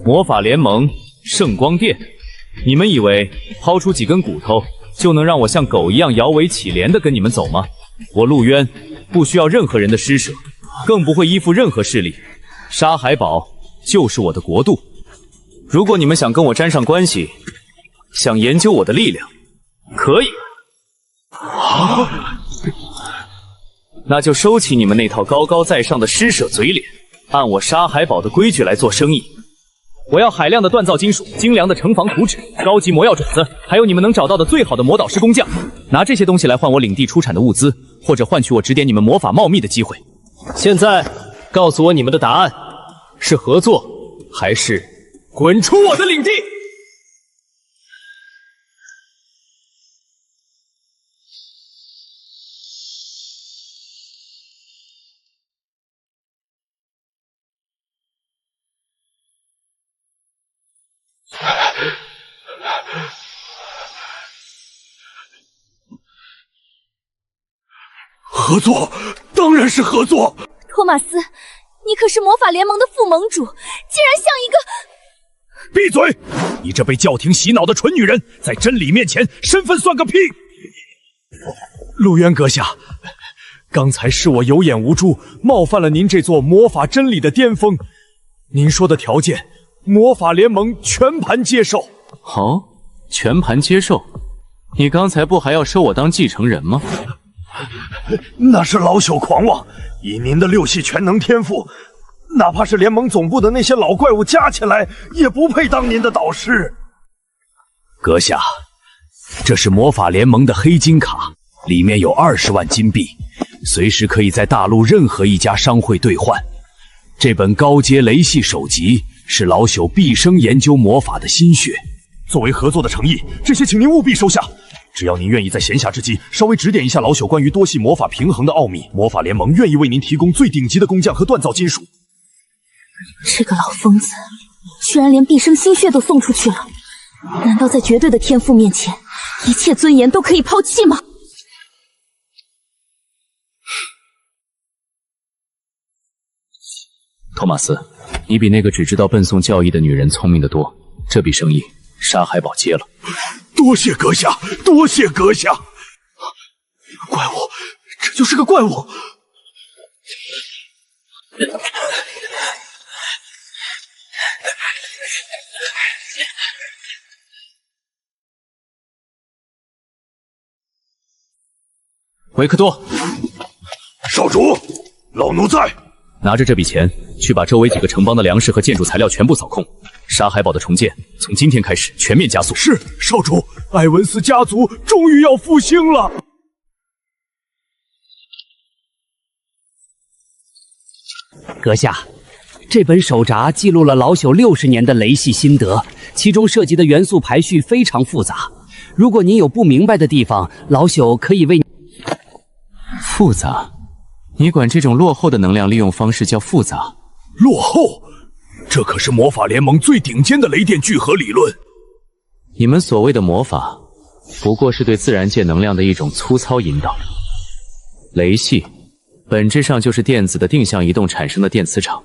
H: 魔法联盟圣光殿，你们以为抛出几根骨头就能让我像狗一样摇尾乞怜的跟你们走吗？我陆渊不需要任何人的施舍，更不会依附任何势力。沙海堡就是我的国度。如果你们想跟我沾上关系，想研究我的力量，可以。那就收起你们那套高高在上的施舍嘴脸，按我沙海堡的规矩来做生意。我要海量的锻造金属、精良的城防图纸、高级魔药种子，还有你们能找到的最好的魔导师工匠。拿这些东西来换我领地出产的物资，或者换取我指点你们魔法茂密的机会。
M: 现在告诉我你们的答案，是合作还是滚出我的领地？
F: 合作，当然是合作。
E: 托马斯，你可是魔法联盟的副盟主，竟然像一个……
F: 闭嘴！你这被教廷洗脑的蠢女人，在真理面前，身份算个屁！
D: 陆渊阁下，刚才是我有眼无珠，冒犯了您这座魔法真理的巅峰。您说的条件，魔法联盟全盘接受。
C: 好，全盘接受？你刚才不还要收我当继承人吗？
F: 那是老朽狂妄，以您的6系全能天赋，哪怕是联盟总部的那些老怪物加起来，也不配当您的导师。
H: 阁下，这是魔法联盟的黑金卡，里面有20万金币，随时可以在大陆任何一家商会兑换。这本高阶雷系首级是老朽毕生研究魔法的心血，
F: 作为合作的诚意，这些请您务必收下。只要您愿意在闲暇之际稍微指点一下老朽关于多系魔法平衡的奥秘，魔法联盟愿意为您提供最顶级的工匠和锻造金属。
E: 这个老疯子居然连毕生心血都送出去了，难道在绝对的天赋面前，一切尊严都可以抛弃吗？
C: 托马斯，你比那个只知道笨诵教义的女人聪明得多，这笔生意沙海堡接了。
F: 多谢阁下，多谢阁下。
D: 怪物，这就是个怪物。
C: 维克多，
F: 少主，老奴在。
H: 拿着这笔钱去把周围几个城邦的粮食和建筑材料全部扫空。沙海堡的重建从今天开始全面加速。
D: 是，少主，埃文斯家族终于要复兴了。
N: 阁下，这本手札记录了老朽60年的雷系心得，其中涉及的元素排序非常复杂。如果您有不明白的地方，老朽可以为你。
C: 复杂？你管这种落后的能量利用方式叫复杂？
F: 落后？这可是魔法联盟最顶尖的雷电聚合理论。
C: 你们所谓的魔法，不过是对自然界能量的一种粗糙引导。雷系本质上就是电子的定向移动产生的电磁场，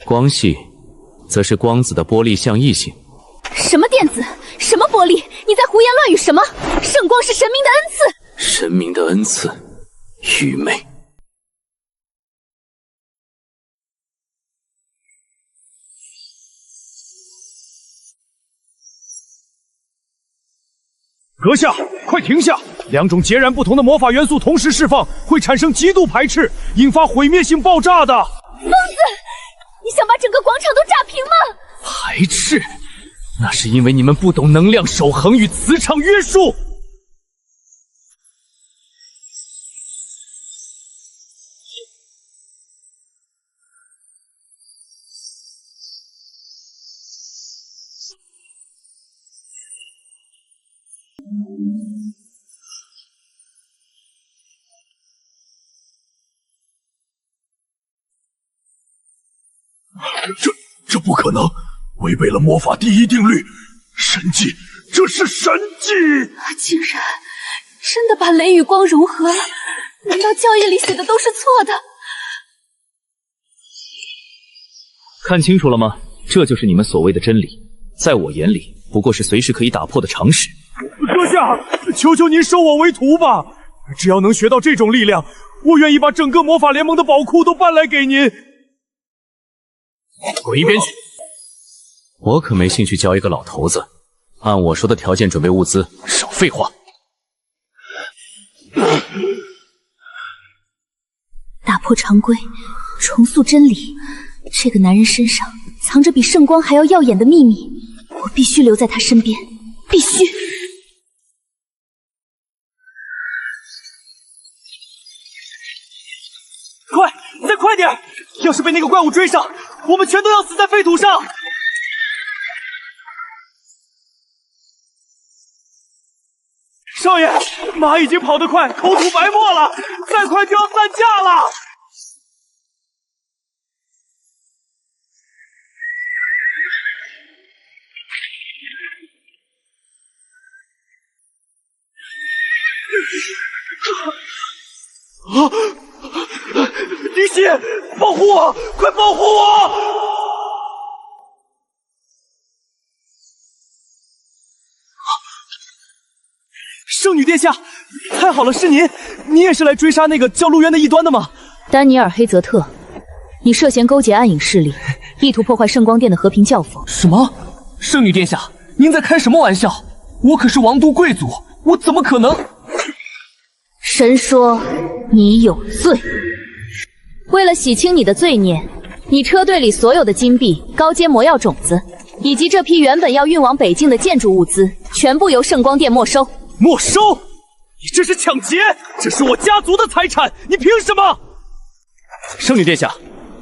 C: 光系则是光子的波粒向异性。
E: 什么电子？什么波粒？你在胡言乱语什么？圣光是神明的恩赐。
C: 神明的恩赐，愚昧。
D: 阁下，快停下！两种截然不同的魔法元素同时释放，会产生极度排斥，引发毁灭性爆炸的。
E: 疯子！你想把整个广场都炸平吗？
H: 排斥？那是因为你们不懂能量守恒与磁场约束。
F: 这不可能，违背了魔法第一定律，神迹，这是神迹！
E: 竟然真的把雷与光融合了？难道教义里写的都是错的？
H: 看清楚了吗？这就是你们所谓的真理，在我眼里不过是随时可以打破的常识。
D: 阁下，求求您收我为徒吧！只要能学到这种力量，我愿意把整个魔法联盟的宝库都搬来给您。
H: 滚一边去！
C: 我可没兴趣教一个老头子。按我说的条件准备物资，少废话。
E: 打破常规，重塑真理。这个男人身上藏着比圣光还要耀眼的秘密，我必须留在他身边，必须！
D: 快，再快点！要是被那个怪物追上，我们全都要死在废土上！少爷，马已经跑得快，口吐白沫了，再快就要散架了！啊！灵犀，保护我！快保护我！圣女殿下，太好了，是您！您也是来追杀那个叫陆渊的异端的吗？
E: 丹尼尔·黑泽特，你涉嫌勾结暗影势力，意图破坏圣光殿的和平教风。
G: 什么？圣女殿下，您在开什么玩笑？我可是王都贵族，我怎么可能？
E: 神说你有罪。为了洗清你的罪孽，你车队里所有的金币、高阶魔药种子，以及这批原本要运往北境的建筑物资，全部由圣光殿没收。
D: 没收？你这是抢劫！这是我家族的财产，你凭什么？
H: 圣女殿下，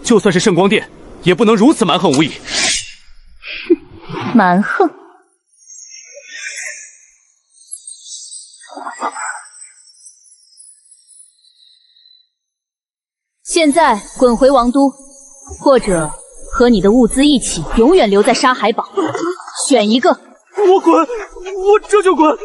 H: 就算是圣光殿，也不能如此蛮横无义。
E: 蛮横？现在滚回王都，或者和你的物资一起永远留在沙海堡，选一个。
D: 我滚，我这就滚。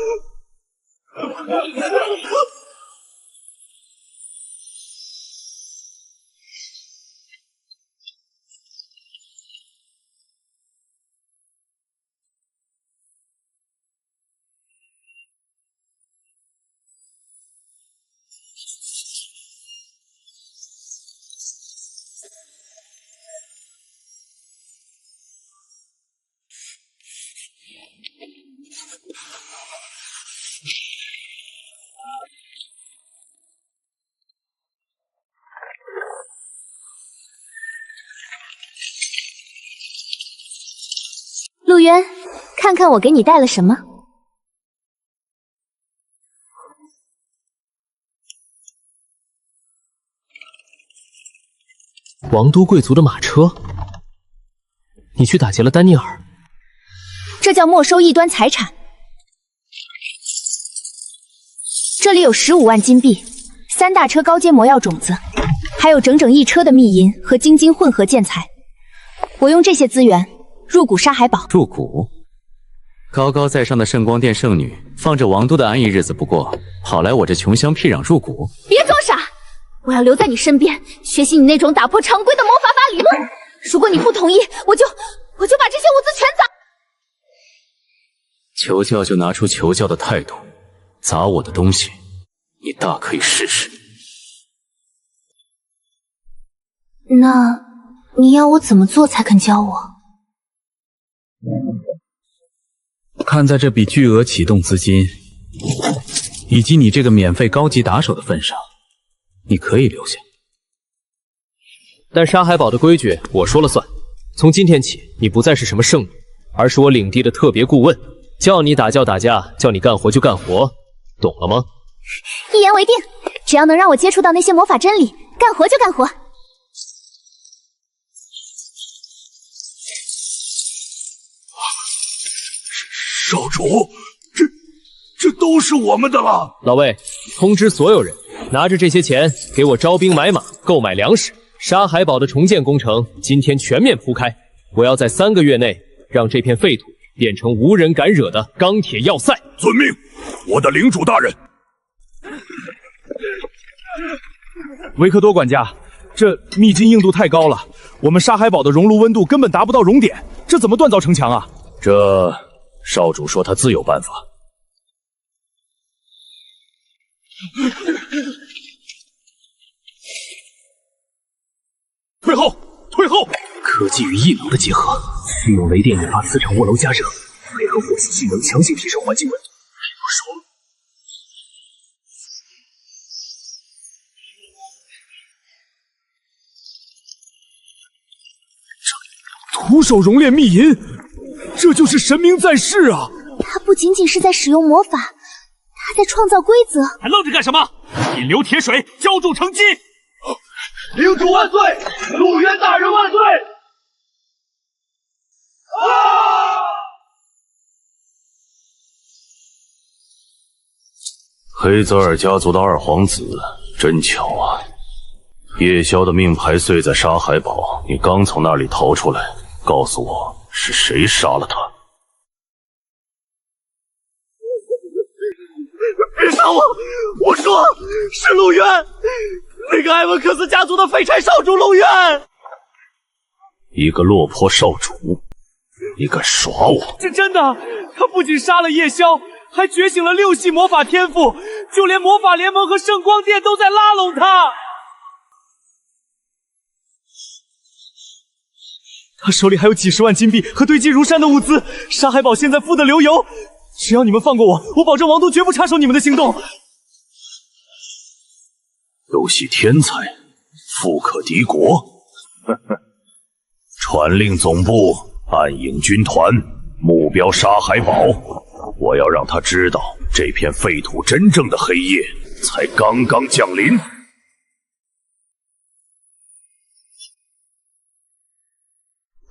E: 陆渊，看看我给你带了什么。
M: 王都贵族的马车，你去打劫了丹尼尔？
E: 这叫没收异端财产。这里有15万金币，3大车高阶魔药种子，还有整整1车的秘银和精金混合建材。我用这些资源入股沙海堡。
C: 入股？高高在上的圣光殿圣女，放着王都的安逸日子不过，跑来我这穷乡僻壤入股？
E: 别装傻！我要留在你身边，学习你那种打破常规的魔法法理论。如果你不同意，我就把这些物资全砸。
C: 求教就拿出求教的态度，砸我的东西，你大可以试试。
E: 那你要我怎么做才肯教我？
L: 看在这笔巨额启动资金，以及你这个免费高级打手的份上，你可以留下。
M: 但沙海堡的规矩我说了算，从今天起，你不再是什么圣女，而是我领地的特别顾问，叫你打叫打架，叫你干活就干活，懂了吗？
E: 一言为定，只要能让我接触到那些魔法真理，干活就干活。
F: 少主，这都是我们的了。
M: 老魏，通知所有人，拿着这些钱给我招兵买马，购买粮食。沙海堡的重建工程今天全面铺开，我要在3个月内让这片废土变成无人敢惹的钢铁要塞。
F: 遵命，我的领主大人。
L: 维克多管家，这秘金硬度太高了，我们沙海堡的熔炉温度根本达不到熔点，这怎么锻造城墙啊？
A: 这少主说他自有办法。
L: 退后，退后！
G: 科技与异能的结合，利用雷电引发磁场涡流加热，配合火系性能强行提升环境温度。
L: 徒手熔炼秘银，这就是神明在世啊！
E: 他不仅仅是在使用魔法，他在创造规则。
G: 还愣着干什么？引流铁水，浇筑成基！
D: 领主万岁！陆渊大人万岁！
A: 黑泽尔家族的二皇子，真巧啊！夜宵的命牌碎在沙海堡，你刚从那里逃出来，告诉我是谁杀了他？
D: 别杀我！我说是陆渊，那个埃文克斯家族的废柴少主陆渊。
A: 一个落魄少主，你敢耍我？
J: 是真的，他不仅杀了夜宵，还觉醒了6系魔法天赋，就连魔法联盟和圣光殿都在拉拢他。他手里还有几10万金币和堆积如山的物资，沙海堡现在富得流油。只要你们放过我，我保证王都绝不插手你们的行动。
A: 游戏天才，富可敌国。呵呵，传令总部，暗影军团，目标沙海堡。我要让他知道，这片废土真正的黑夜才刚刚降临。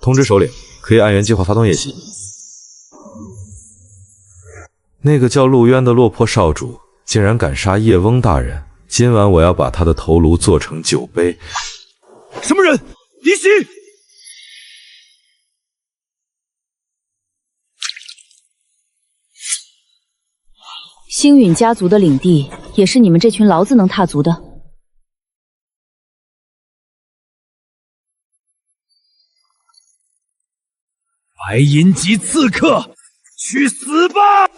O: 通知首领，可以按原计划发动夜袭。那个叫陆渊的落魄少主，竟然敢杀叶翁大人！今晚我要把他的头颅做成酒杯。
L: 什么人？离席！
P: 星陨家族的领地，也是你们这群老子能踏足的。
F: 白银级刺客，去死吧！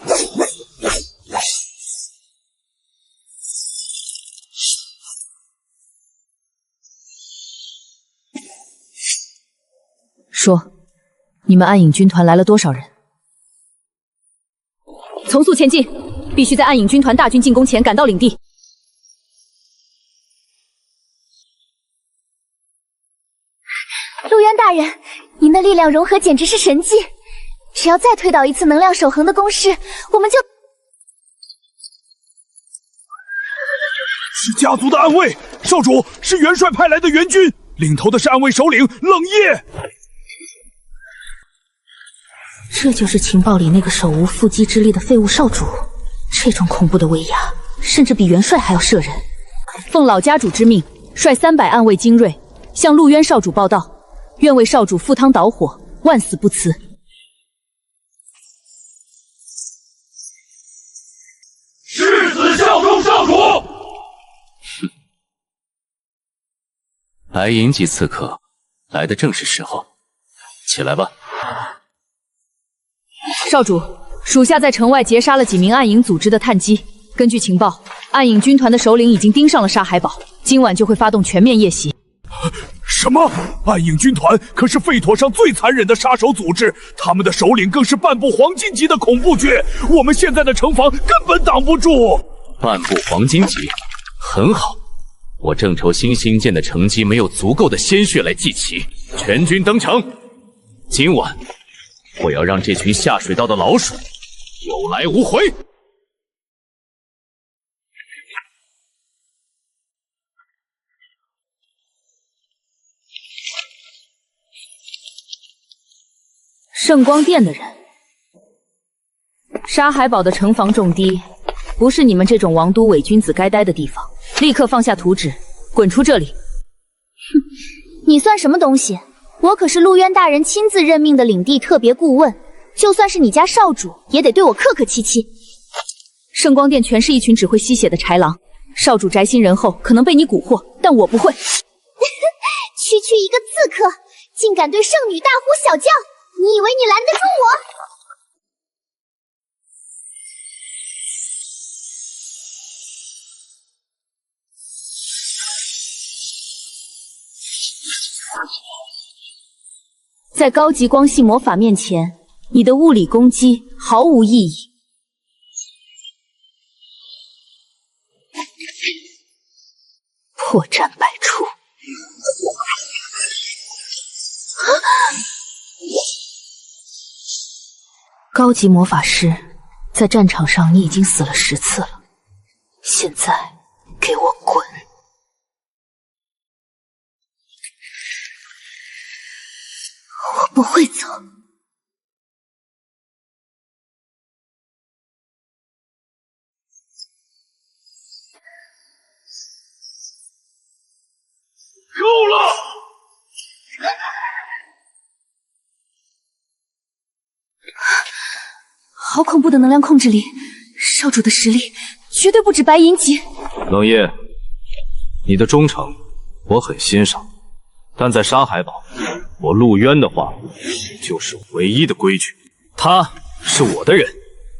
P: 说，你们暗影军团来了多少人？从速前进，必须在暗影军团大军进攻前赶到领地。
E: 陆渊大人，您的力量融合简直是神迹，只要再推倒一次能量守恒的攻势，我们就……
F: 是家族的暗卫，少主是元帅派来的援军，领头的是暗卫首领冷夜。
E: 这就是情报里那个手无缚鸡之力的废物少主，这种恐怖的威压，甚至比元帅还要摄人。奉老家主之命，率300暗卫精锐向陆渊少主报道，愿为少主赴汤蹈火，万死不辞。
F: 誓死效忠少主。
C: 白银级刺客来的正是时候，起来吧。
E: 少主，属下在城外截杀了几名暗影组织的探机。根据情报，暗影军团的首领已经盯上了沙海堡，今晚就会发动全面夜袭。
F: 什么？暗影军团可是废土上最残忍的杀手组织，他们的首领更是半步黄金级的恐怖角，我们现在的城防根本挡不住。
C: 半步黄金级，很好。我郑州新兴建的城基没有足够的鲜血来祭旗，全军登城。今晚我要让这群下水道的老鼠有来无回。
E: 圣光殿的人，沙海堡的城防重低，不是你们这种王都伪君子该待的地方。立刻放下图纸，滚出这里！哼，你算什么东西？我可是陆渊大人亲自任命的领地特别顾问，就算是你家少主，也得对我客客气气。圣光殿全是一群只会吸血的豺狼，少主宅心仁厚，可能被你蛊惑，但我不会。
Q: 区区一个刺客，竟敢对圣女大呼小叫！你以为你拦得住我？
E: 在高级光系魔法面前，你的物理攻击毫无意义。破绽百出。高级魔法师，在战场上你已经死了10次了，现在给我滚！我不会走。
F: 够了！
E: 好恐怖的能量控制力，少主的实力绝对不止白银级。
K: 冷夜，你的忠诚我很欣赏，但在沙海堡，我陆渊的话就是唯一的规矩。
H: 他是我的人，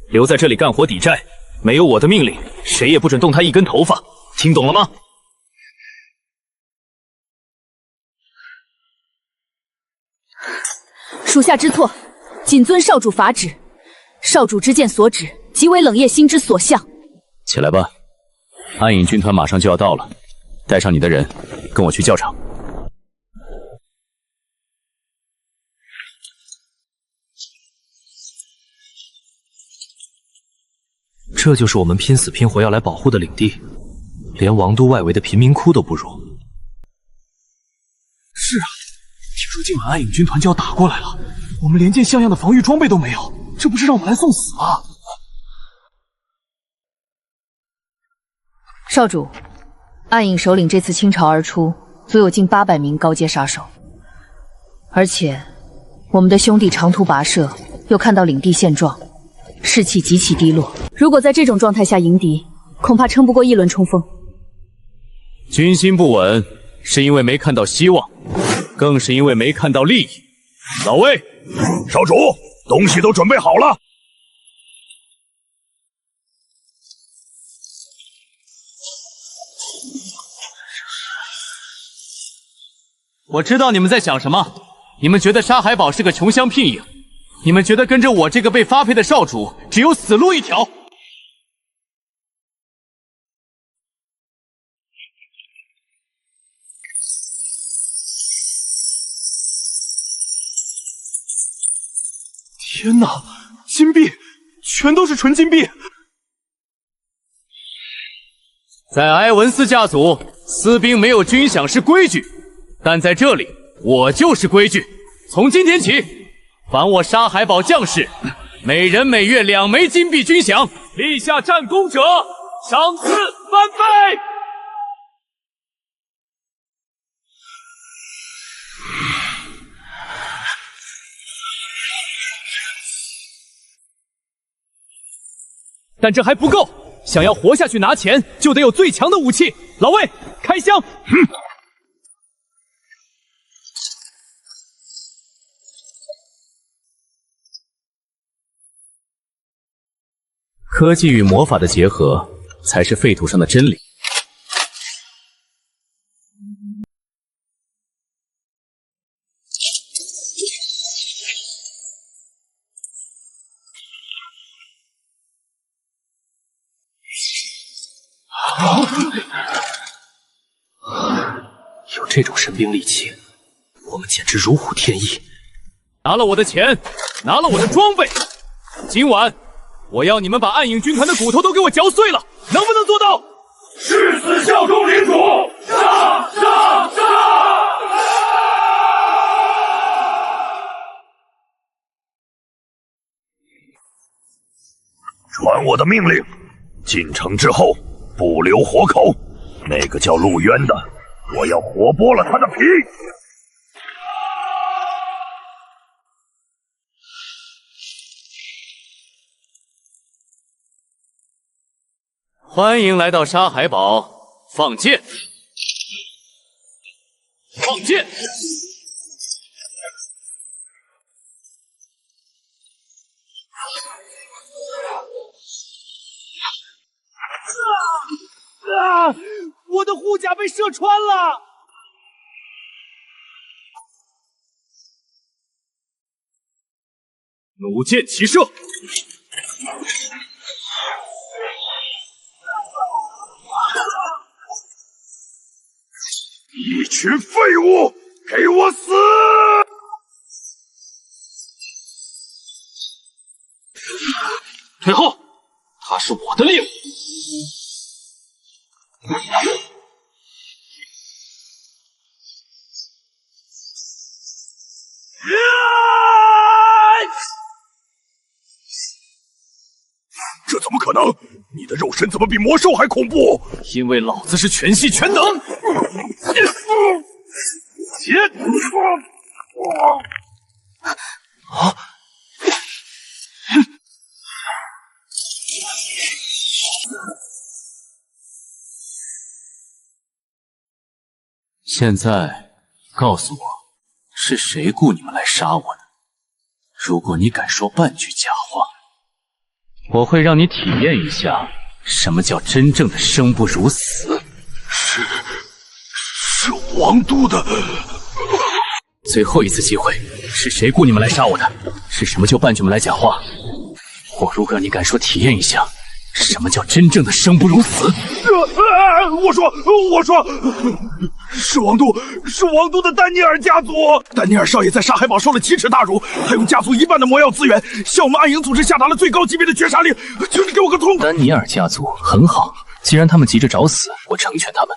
H: 留在这里干活抵债，没有我的命令，谁也不准动他一根头发，听懂了吗？
E: 属下知错，谨遵少主法旨。少主之剑所指，即为冷夜心之所向。
C: 起来吧，暗影军团马上就要到了，带上你的人，跟我去教场。
M: 这就是我们拼死拼活要来保护的领地，连王都外围的贫民窟都不如。
D: 是啊，听说今晚暗影军团就要打过来了，我们连件像样的防御装备都没有，这不是让我们来送死吗？
E: 少主，暗影首领这次倾巢而出，足有近800名高阶杀手，而且我们的兄弟长途跋涉，又看到领地现状，士气极其低落。如果在这种状态下迎敌，恐怕撑不过一轮冲锋。
H: 军心不稳，是因为没看到希望，更是因为没看到利益。老魏，
F: 少主，东西都准备好了。
H: 我知道你们在想什么，你们觉得沙海堡是个穷乡僻影，你们觉得跟着我这个被发配的少主只有死路一条。
J: 天哪，金币，全都是纯金币！
H: 在埃文斯家族，私兵没有军饷是规矩，但在这里，我就是规矩。从今天起，凡我沙海堡将士，每人每月2枚金币军饷，立下战功者，赏赐翻倍。
J: 但这还不够，想要活下去拿钱，就得有最强的武器。老魏，开箱！
H: 科技与魔法的结合，才是废土上的真理。
G: 有这种神兵利器，我们简直如虎添翼。
J: 拿了我的钱，拿了我的装备，今晚我要你们把暗影军团的骨头都给我嚼碎了，能不能做到？
F: 誓死效忠领主！杀！传我的命令，进城之后不留活口。那个叫陆渊的，我要活剥了他的皮。
H: 欢迎来到沙海堡，放箭！放箭！
J: 我的护甲被射穿了！
F: 弩箭齐射！一群废物，给我死！
K: 退后，他是我的猎物。
F: 这怎么可能？你的肉身怎么比魔兽还恐怖？
J: 因为老子是全系全能。
C: 现在告诉我，是谁雇你们来杀我的？如果你敢说半句假话，我会让你体验一下什么叫真正的生不如死。
F: 是王都的。
C: 最后一次机会，是谁雇你们来杀我的？是什么就半句来假话？我如果让你敢说体验一下什么叫真正的生不如死。
F: 我说，是王都的丹尼尔家族。丹尼尔少爷在沙海堡受了奇耻大辱，还用家族一半的魔药资源向我们暗影组织下达了最高级别的绝杀令，请你给我个痛快！
C: 丹尼尔家族很好，既然他们急着找死，我成全他们。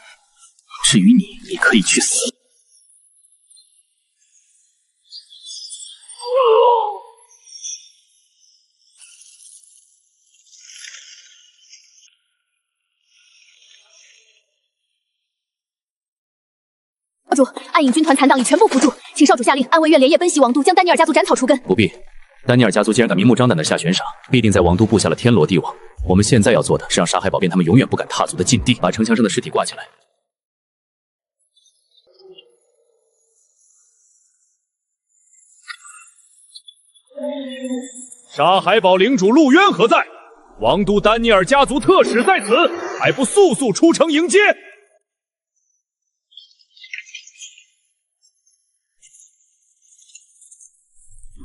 C: 至于你，你可以去死。
E: 少主，暗影军团残党已全部扶住，请少主下令，暗卫院连夜奔袭王都，将丹尼尔家族斩草除根。
C: 不必，丹尼尔家族既然敢明目张胆的下悬赏，必定在王都布下了天罗地网。我们现在要做的是让沙海堡变他们永远不敢踏足的禁地，把城墙上的尸体挂起来。
F: 沙海堡领主陆渊何在？王都丹尼尔家族特使在此，还不速速出城迎接！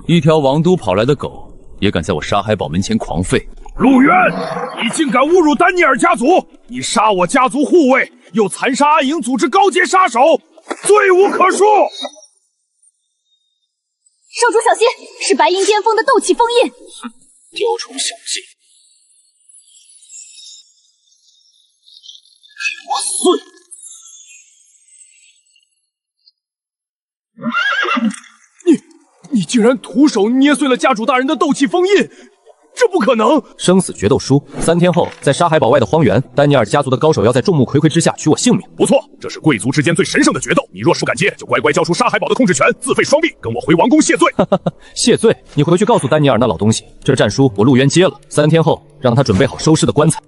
H: 一条王都跑来的狗，也敢在我沙海堡门前狂吠！
F: 陆渊，你竟敢侮辱丹尼尔家族！你杀我家族护卫，又残杀暗影组织高阶杀手，罪无可恕！
E: 少主小心，是白银巅峰的斗气封印。
K: 雕虫小技，给我碎！
D: 你竟然徒手捏碎了家主大人的斗气封印，这不可能！
K: 生死决斗书，3天后在沙海堡外的荒原，丹尼尔家族的高手要在众目睽睽之下取我性命。
F: 不错，这是贵族之间最神圣的决斗。你若是不敢接，就乖乖交出沙海堡的控制权，自废双臂，跟我回王宫谢罪。
K: 谢罪？你回去告诉丹尼尔那老东西，这战书我陆渊接了，3天后让他准备好收尸的棺材。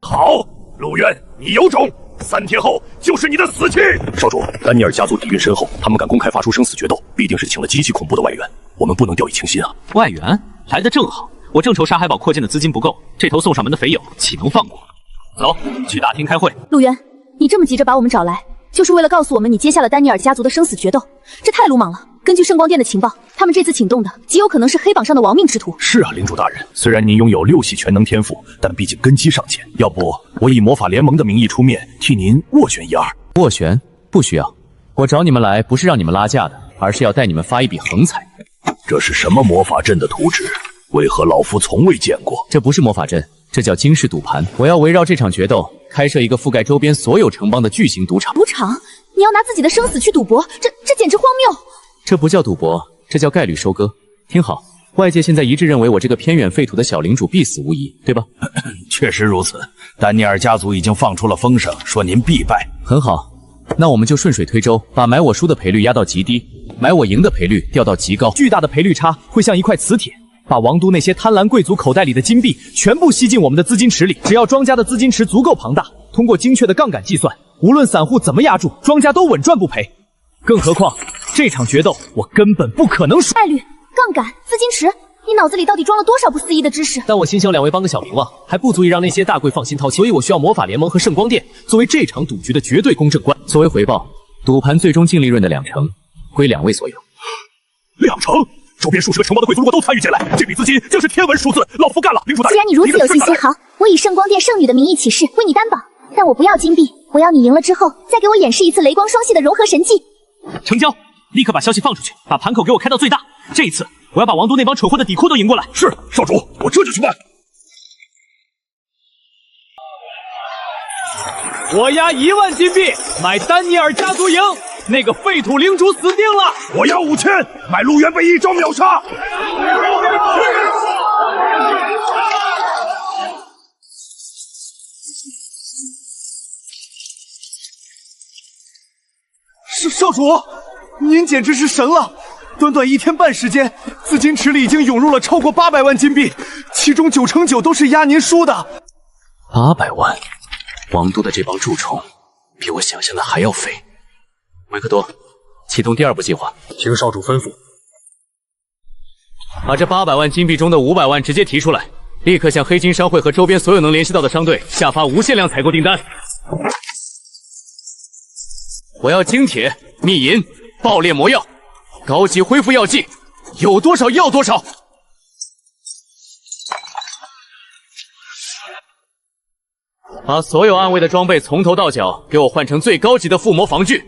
F: 好，陆渊，你有种！3天后就是你的死期。少主，丹尼尔家族底蕴深厚，他们敢公开发出生死决斗，必定是请了极其恐怖的外援，我们不能掉以轻心啊！
G: 外援来得正好，我正愁沙海堡扩建的资金不够，这头送上门的肥友岂能放过？走，去大厅开会。
E: 陆渊，你这么急着把我们找来，就是为了告诉我们你接下了丹尼尔家族的生死决斗？这太鲁莽了！根据圣光殿的情报，他们这次请动的极有可能是黑榜上的亡命之徒。
F: 是啊，领主大人，虽然您拥有6系全能天赋，但毕竟根基尚浅，要不我以魔法联盟的名义出面，替您斡旋一二。
H: 斡旋不需要，我找你们来不是让你们拉架的，而是要带你们发一笔横财。
F: 这是什么魔法阵的图纸？为何老夫从未见过？
H: 这不是魔法阵，这叫惊世赌盘。我要围绕这场决斗开设一个覆盖周边所有城邦的巨型赌场。
E: 赌场？你要拿自己的生死去赌博？这简直荒谬！
H: 这不叫赌博，这叫概率收割。听好，外界现在一致认为我这个偏远废土的小领主必死无疑，对吧？
F: 确实如此。丹尼尔家族已经放出了风声，说您必败。
H: 很好，那我们就顺水推舟，把买我输的赔率压到极低，买我赢的赔率调到极高。
J: 巨大的赔率差会像一块磁铁，把王都那些贪婪贵族口袋里的金币全部吸进我们的资金池里。只要庄家的资金池足够庞大，通过精确的杠杆计算，无论散户怎么压住，庄家都稳赚不赔。更何况这场决斗我根本不可能输。
E: 概率、杠杆、资金池，你脑子里到底装了多少不思议的知识？
J: 但我心想两位帮个小名望，还不足以让那些大贵放心掏钱，所以我需要魔法联盟和圣光殿作为这场赌局的绝对公正官。
H: 作为回报，赌盘最终净利润的2成归2位所有。
F: 2成？周边数十个城邦的贵族如果都参与进来，这笔资金就是天文数字。老夫干了，领主大人。
Q: 既然你如此有信心，好，我以圣光殿圣女的名义起誓，为你担保。但我不要金币，我要你赢了之后再给我演示一次雷光双系的融合神技。
G: 成交！立刻把消息放出去，把盘口给我开到最大。这一次，我要把王都那帮蠢货的底裤都赢过来。
F: 是，少主，我这就去办。
J: 我押1万金币买丹尼尔家族赢，那个废土领主死定了。
F: 我押5000买陆渊被一招秒杀。
D: 少主，您简直是神了！短短1天半时间，资金池里已经涌入了超过800万金币，其中9成9都是押您输的。
C: 800万，王都的这帮蛀虫比我想象的还要肥。维克多，启动第2步计划，
M: 请少主吩咐。
H: 把这800万金币中的500万直接提出来，立刻向黑金商会和周边所有能联系到的商队下发无限量采购订单。我要精铁、秘银、爆裂魔药、高级恢复药剂，有多少要多少。把所有暗卫的装备从头到脚给我换成最高级的附魔防具，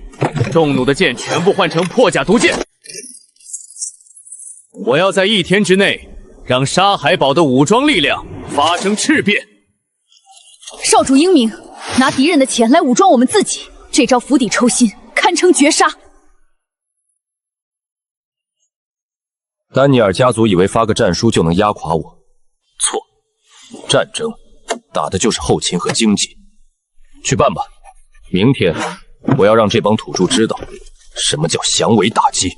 H: 重弩的剑全部换成破甲毒剑。我要在1天之内让沙海堡的武装力量发生质变。
E: 少主英明，拿敌人的钱来武装我们自己，这招釜底抽薪，堪称绝杀。
K: 丹尼尔家族以为发个战书就能压垮我，错，战争打的就是后勤和经济。去办吧，明天我要让这帮土著知道什么叫降维打击。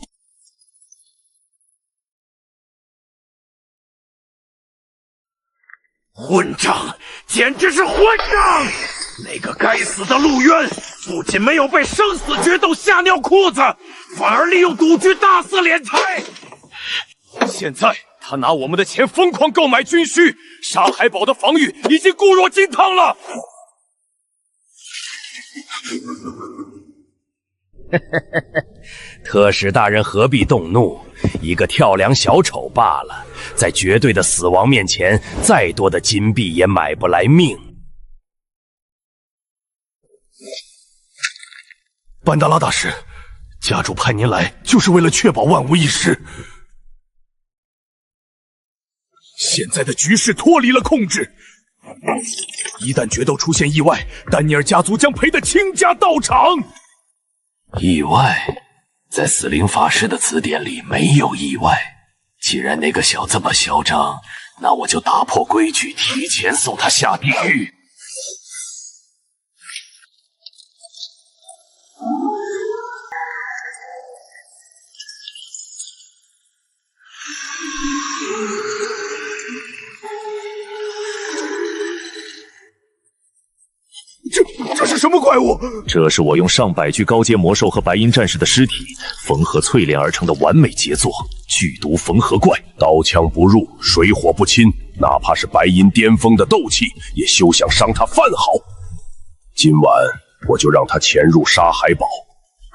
F: 混账，简直是混账！那个该死的陆渊，不仅没有被生死决斗吓尿裤子，反而利用赌局大肆敛财。现在他拿我们的钱疯狂购买军需，沙海堡的防御已经固若金汤了。特使大人何必动怒？一个跳梁小丑罢了，在绝对的死亡面前，再多的金币也买不来命。班达拉大使，家主派您来，就是为了确保万无一失。现在的局势脱离了控制，一旦决斗出现意外，丹尼尔家族将赔得倾家荡产。
C: 意外？在死灵法师的词典里没有意外。既然那个小子这么嚣张，那我就打破规矩，提前送他下地狱。
F: 这是什么怪物？
A: 这是我用上百具高阶魔兽和白银战士的尸体缝合淬炼而成的完美杰作——剧毒缝合怪。刀枪不入，水火不侵，哪怕是白银巅峰的斗气，也休想伤他半毫。今晚我就让他潜入沙海堡，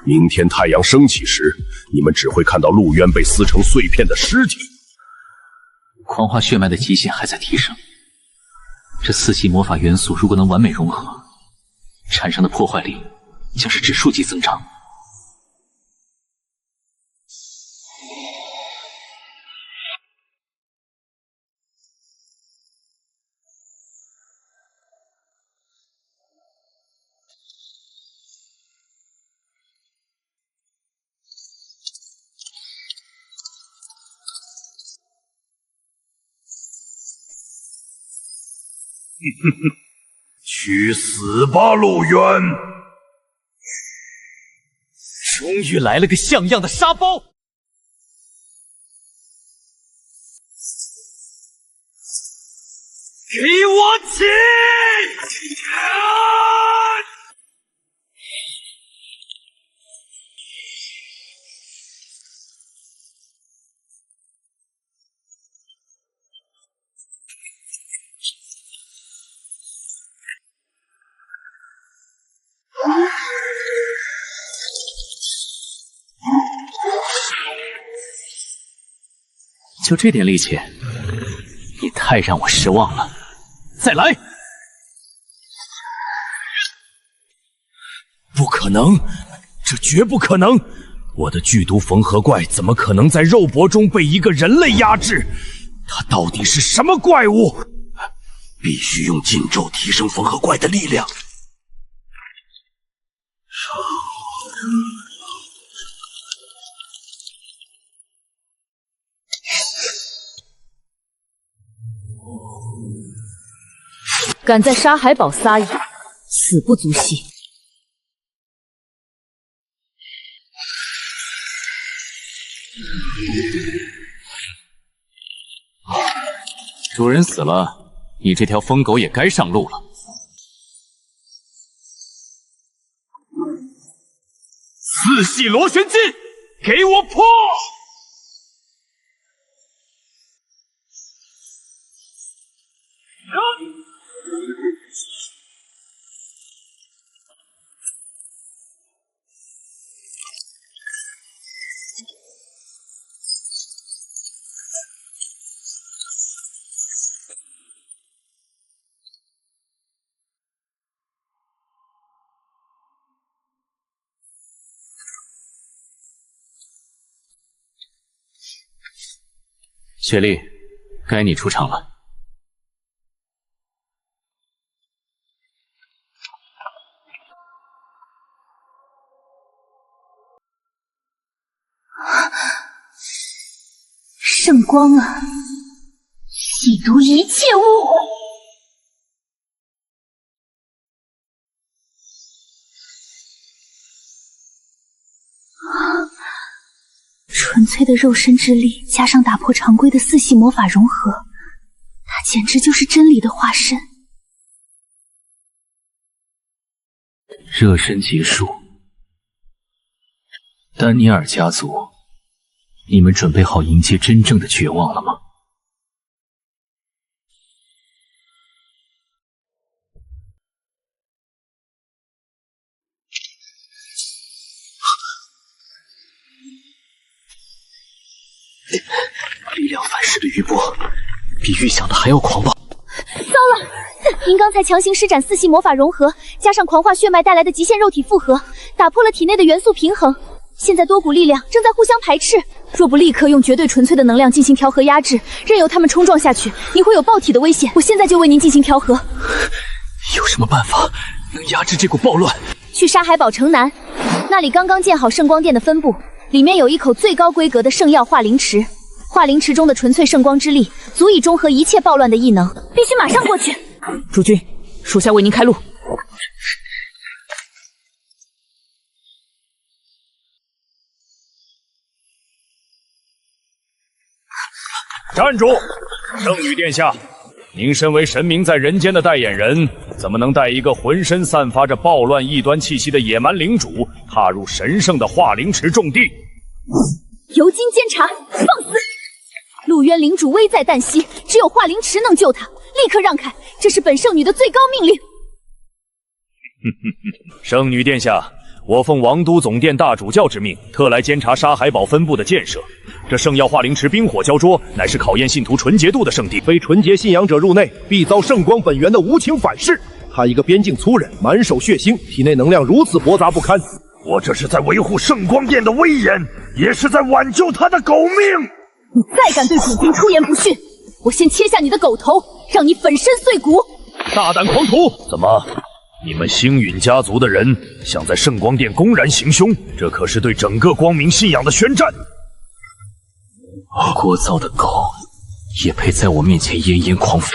A: 明天太阳升起时，你们只会看到陆渊被撕成碎片的尸体。
C: 狂化血脉的极限还在提升，这4系魔法元素如果能完美融合，产生的破坏力将是指数级增长。
F: 去死吧，陆渊！
J: 终于来了个像样的沙包！
D: 给我起！
C: 就这点力气，你太让我失望了。再来！
F: 不可能，这绝不可能！我的剧毒缝合怪怎么可能在肉搏中被一个人类压制？他到底是什么怪物？必须用禁咒提升缝合怪的力量。
P: 敢在沙海堡撒野，死不足惜。
C: 主人死了，你这条疯狗也该上路了。
D: 4系螺旋剑，给我破！
C: 雪莉，该你出场了。
Q: 圣光啊，洗毒一切污秽！纯粹的肉身之力，加上打破常规的4系魔法融合，它简直就是真理的化身。
C: 热身结束，丹尼尔家族，你们准备好迎接真正的绝望了吗？
B: 力量反噬的余波，比预想的还要狂暴。
Q: 糟了！您刚才强行施展4系魔法融合，加上狂化血脉带来的极限肉体复合，打破了体内的元素平衡，
E: 现在多股力量正在互相排斥，若不立刻用绝对纯粹的能量进行调和压制，任由他们冲撞下去，你会有爆体的危险。我现在就为您进行调和。
G: 有什么办法能压制这股暴乱？
E: 去沙海堡城南，那里刚刚建好圣光殿的分部，里面有一口最高规格的圣药化灵池，化灵池中的纯粹圣光之力足以中和一切暴乱的异能，必须马上过去。
N: 诸君，属下为您开路。
F: 站住！圣女殿下，您身为神明在人间的代言人，怎么能带一个浑身散发着暴乱异端气息的野蛮领主踏入神圣的化灵池重地？
E: 由今监察，放肆！陆渊领主危在旦夕，只有化灵池能救他，立刻让开，这是本圣女的最高命令。
F: 圣女殿下，我奉王都总殿大主教之命，特来监察沙海堡分部的建设。这圣药化灵池冰火交灼，乃是考验信徒纯洁度的圣地。
I: 非纯洁信仰者入内，必遭圣光本源的无情反噬。他一个边境粗人，满手血腥，体内能量如此驳杂不堪。
F: 我这是在维护圣光殿的威严，也是在挽救他的狗命。
E: 你再敢对主君出言不逊，我先切下你的狗头，让你粉身碎骨！
F: 大胆狂徒！怎么？你们星陨家族的人想在圣光殿公然行凶，这可是对整个光明信仰的宣战。
C: 聒噪的狗也配在我面前奄奄狂吠？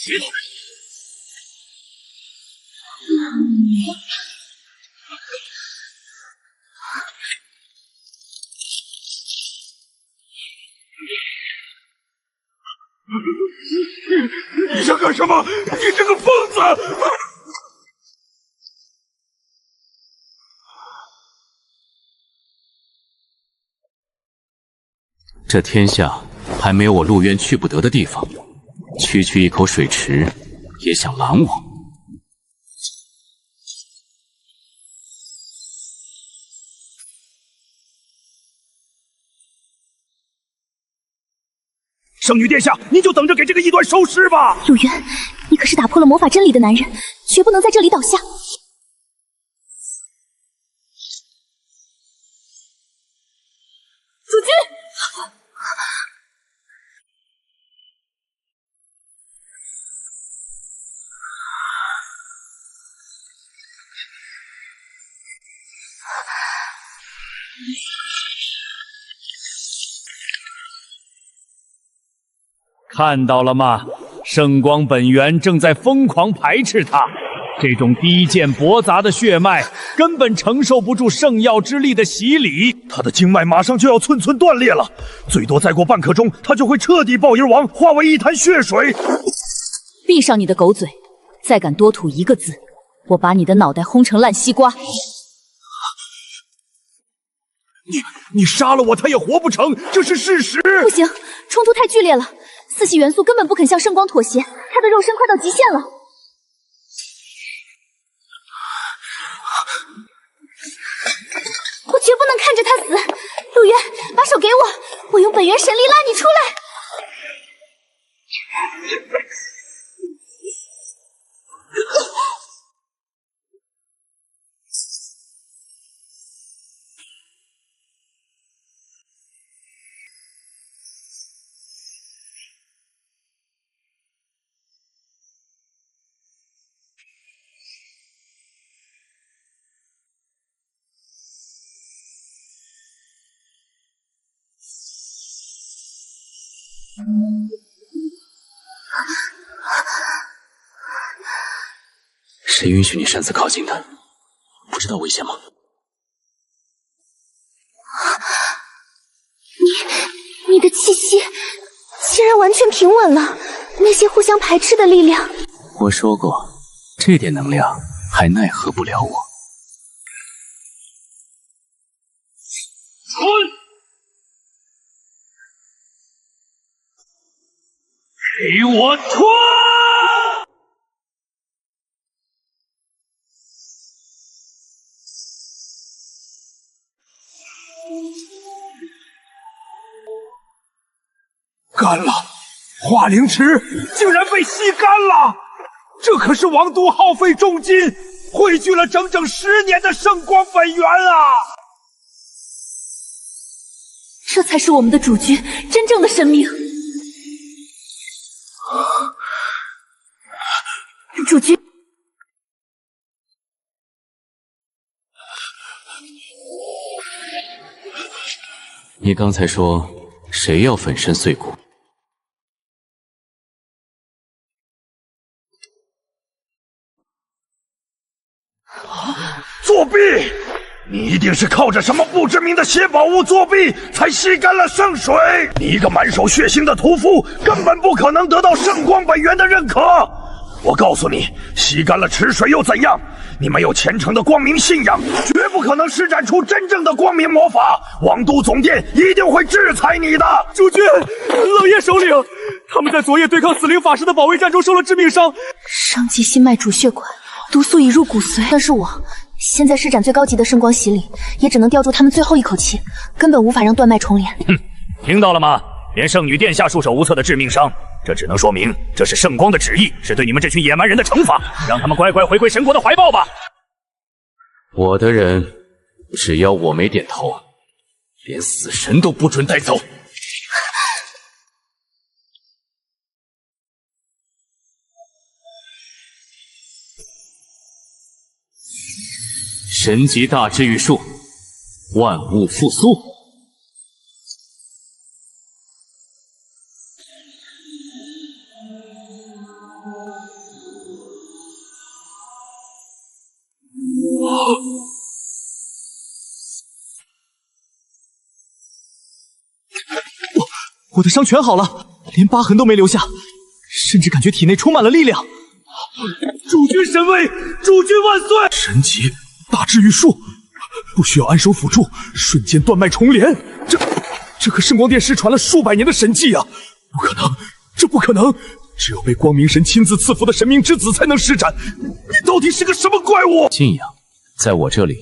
F: 别动！你想干什么？你这个疯子！
C: 这天下还没有我陆渊去不得的地方，区区一口水池也想拦我？
F: 圣女殿下，您就等着给这个异端收尸吧！
E: 陆渊，你可是打破了魔法真理的男人，绝不能在这里倒下。主君，
F: 看到了吗？圣光本源正在疯狂排斥他。这种低贱驳杂的血脉根本承受不住圣药之力的洗礼，他的经脉马上就要寸寸断裂了，最多再过半刻钟，他就会彻底爆淫亡，化为一滩血水。
E: 闭上你的狗嘴，再敢多吐一个字，我把你的脑袋轰成烂西瓜！
F: 你杀了我，他也活不成，这是事实。
E: 不行，冲突太剧烈了，四系元素根本不肯向圣光妥协，他的肉身快到极限了。我绝不能看着他死！陆渊，把手给我，我用本源神力拉你出来！
C: 谁允许你擅自靠近的？不知道危险吗？
Q: 你的气息竟然完全平稳了，那些互相排斥的力量。
C: 我说过，这点能量还奈何不了我。
F: 给我ထွက်！干了！化灵池竟然被吸干了！这可是王都耗费重金汇聚了整整10年的圣光本源啊！
E: 这才是我们的主君真正的神明。主君，
C: 你刚才说谁要粉身碎骨？
F: 作弊！你一定是靠着什么不知名的邪宝物作弊，才吸干了圣水。你一个满手血腥的屠夫，根本不可能得到圣光本源的认可。我告诉你，吸干了池水又怎样？你没有虔诚的光明信仰，绝不可能施展出真正的光明魔法。王都总殿一定会制裁你的。
D: 主君，冷夜首领，他们在昨夜对抗死灵法师的保卫战中受了致命伤，
Q: 伤及心脉主血管，毒素已入骨髓。但是我现在施展最高级的圣光洗礼，也只能吊住他们最后一口气，根本无法让断脉重连。
A: 哼，听到了吗？连圣女殿下束手无策的致命伤，这只能说明这是圣光的旨意，是对你们这群野蛮人的惩罚，让他们乖乖回归神国的怀抱吧。
C: 我的人，只要我没点头，连死神都不准带走。神级大治愈术，万物复苏。
J: 我的伤全好了，连疤痕都没留下，甚至感觉体内充满了力量。
D: 主君神威，主君万岁！
F: 神级大治愈术，不需要安手辅助，瞬间断脉重连。这可圣光殿失传了数百年的神迹啊！不可能，这不可能！只有被光明神亲自赐福的神明之子才能施展。你到底是个什么怪物？
C: 信仰，在我这里，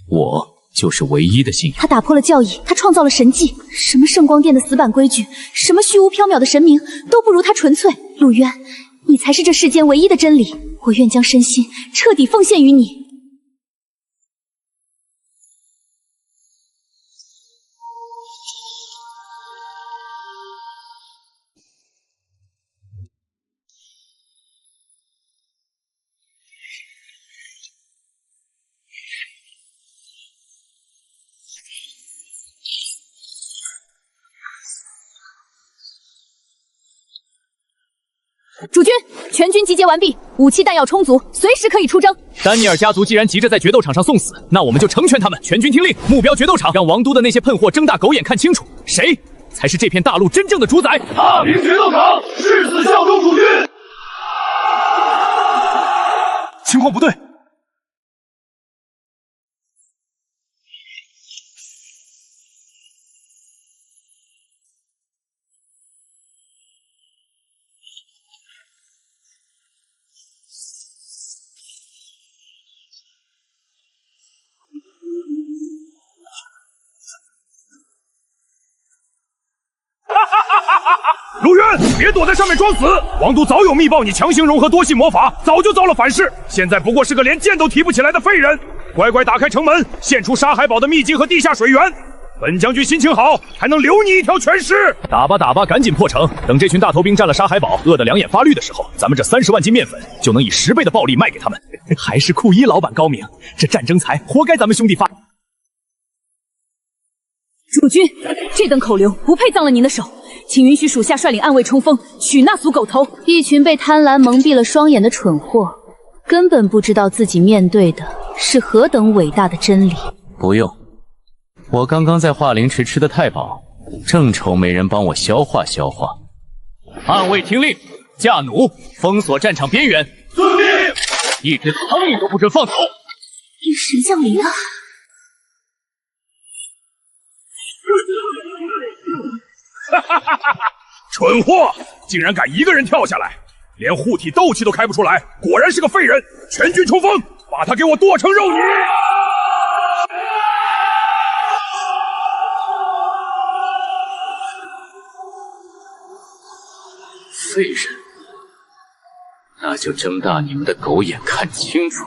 C: 我就是唯一的信仰。
Q: 他打破了教义，他创造了神迹。什么圣光殿的死板规矩，什么虚无缥缈的神明，都不如他纯粹。陆渊，你才是这世间唯一的真理。我愿将身心彻底奉献于你。
E: 主君，全军集结完毕，武器弹药充足，随时可以出征。
J: 丹尼尔家族既然急着在决斗场上送死，那我们就成全他们。全军听令，目标决斗场，让王都的那些喷货睁大狗眼看清楚，谁才是这片大陆真正的主宰。
F: 大明决斗场，誓死效忠主君。
J: 情况不对。
F: 陆渊，别躲在上面装死！王都早有密报，你强行融合多系魔法，早就遭了反噬，现在不过是个连剑都提不起来的废人。乖乖打开城门，献出沙海堡的秘籍和地下水源。本将军心情好，还能留你一条全尸。
J: 打吧打吧，赶紧破城！等这群大头兵占了沙海堡，饿得两眼发绿的时候，咱们这30万斤面粉就能以10倍的暴利卖给他们。还是库伊老板高明，这战争财活该咱们兄弟发。
E: 主君，这等口流不配脏了您的手，请允许属下率领暗卫冲锋，取那俗狗头。
P: 一群被贪婪蒙蔽了双眼的蠢货，根本不知道自己面对的是何等伟大的真理。
C: 不用，我刚刚在化灵池吃的太饱，正愁没人帮我消化消化。
J: 暗卫听令，架弩封锁战场边缘。
F: 遵命！
J: 一只苍蝇都不准放走。
Q: 灵神降临了！
F: 蠢货，竟然敢一个人跳下来，连护体斗气都开不出来，果然是个废人！全军冲锋，把他给我剁成肉泥！
C: 废人，那就睁大你们的狗眼看清楚，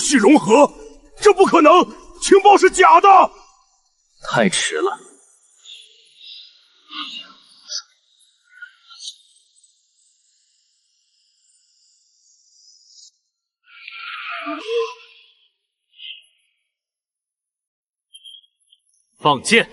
F: 系融合，这不可能，情报是假的。
C: 太迟了。
M: 放箭！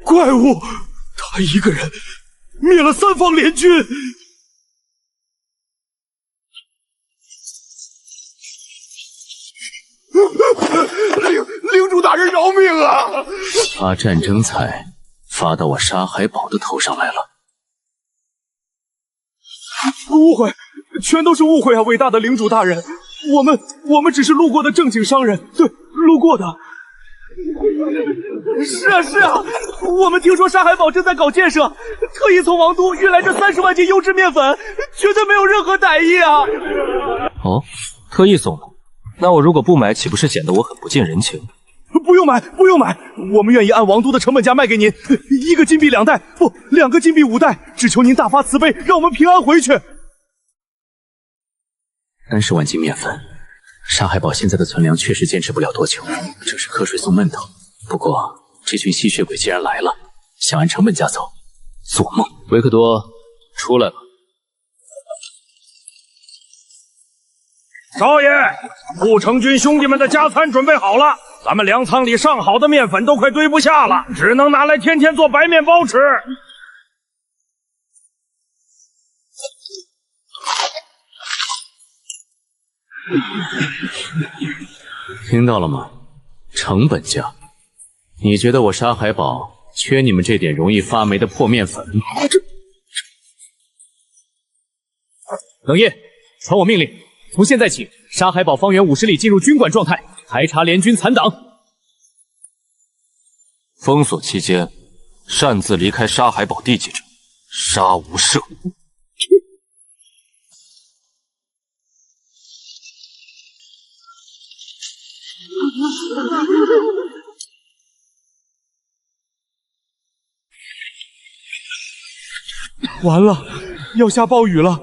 F: 怪物，他一个人灭了3方联军。领主大人饶命啊！
C: 把战争财发到我沙海堡的头上来了。
D: 误会，全都是误会啊！伟大的领主大人，我们只是路过的正经商人，对，路过的。是啊，我们听说沙海堡正在搞建设，特意从王都运来这30万斤优质面粉，绝对没有任何歹意啊！
K: 哦，特意送的，那我如果不买，岂不是显得我很不近人情？
D: 不用买，不用买，我们愿意按王都的成本价卖给您，1个金币2袋，不，2个金币5袋，只求您大发慈悲，让我们平安回去。
C: 30万斤面粉，沙海堡现在的存粮确实坚持不了多久，这是瞌睡送闷头。不过这群吸血鬼既然来了，想按成本价走，做梦！
M: 维克多，出来了。
F: 少爷，护城军兄弟们的加餐准备好了，咱们粮仓里上好的面粉都快堆不下了，只能拿来天天做白面包吃。
C: 听到了吗？成本价。你觉得我沙海堡缺你们这点容易发霉的破面粉？
J: 冷夜，传我命令，从现在起，沙海堡方圆50里进入军管状态，排查联军残党。
K: 封锁期间，擅自离开沙海堡地界者，杀无赦。
D: 完了，要下暴雨了，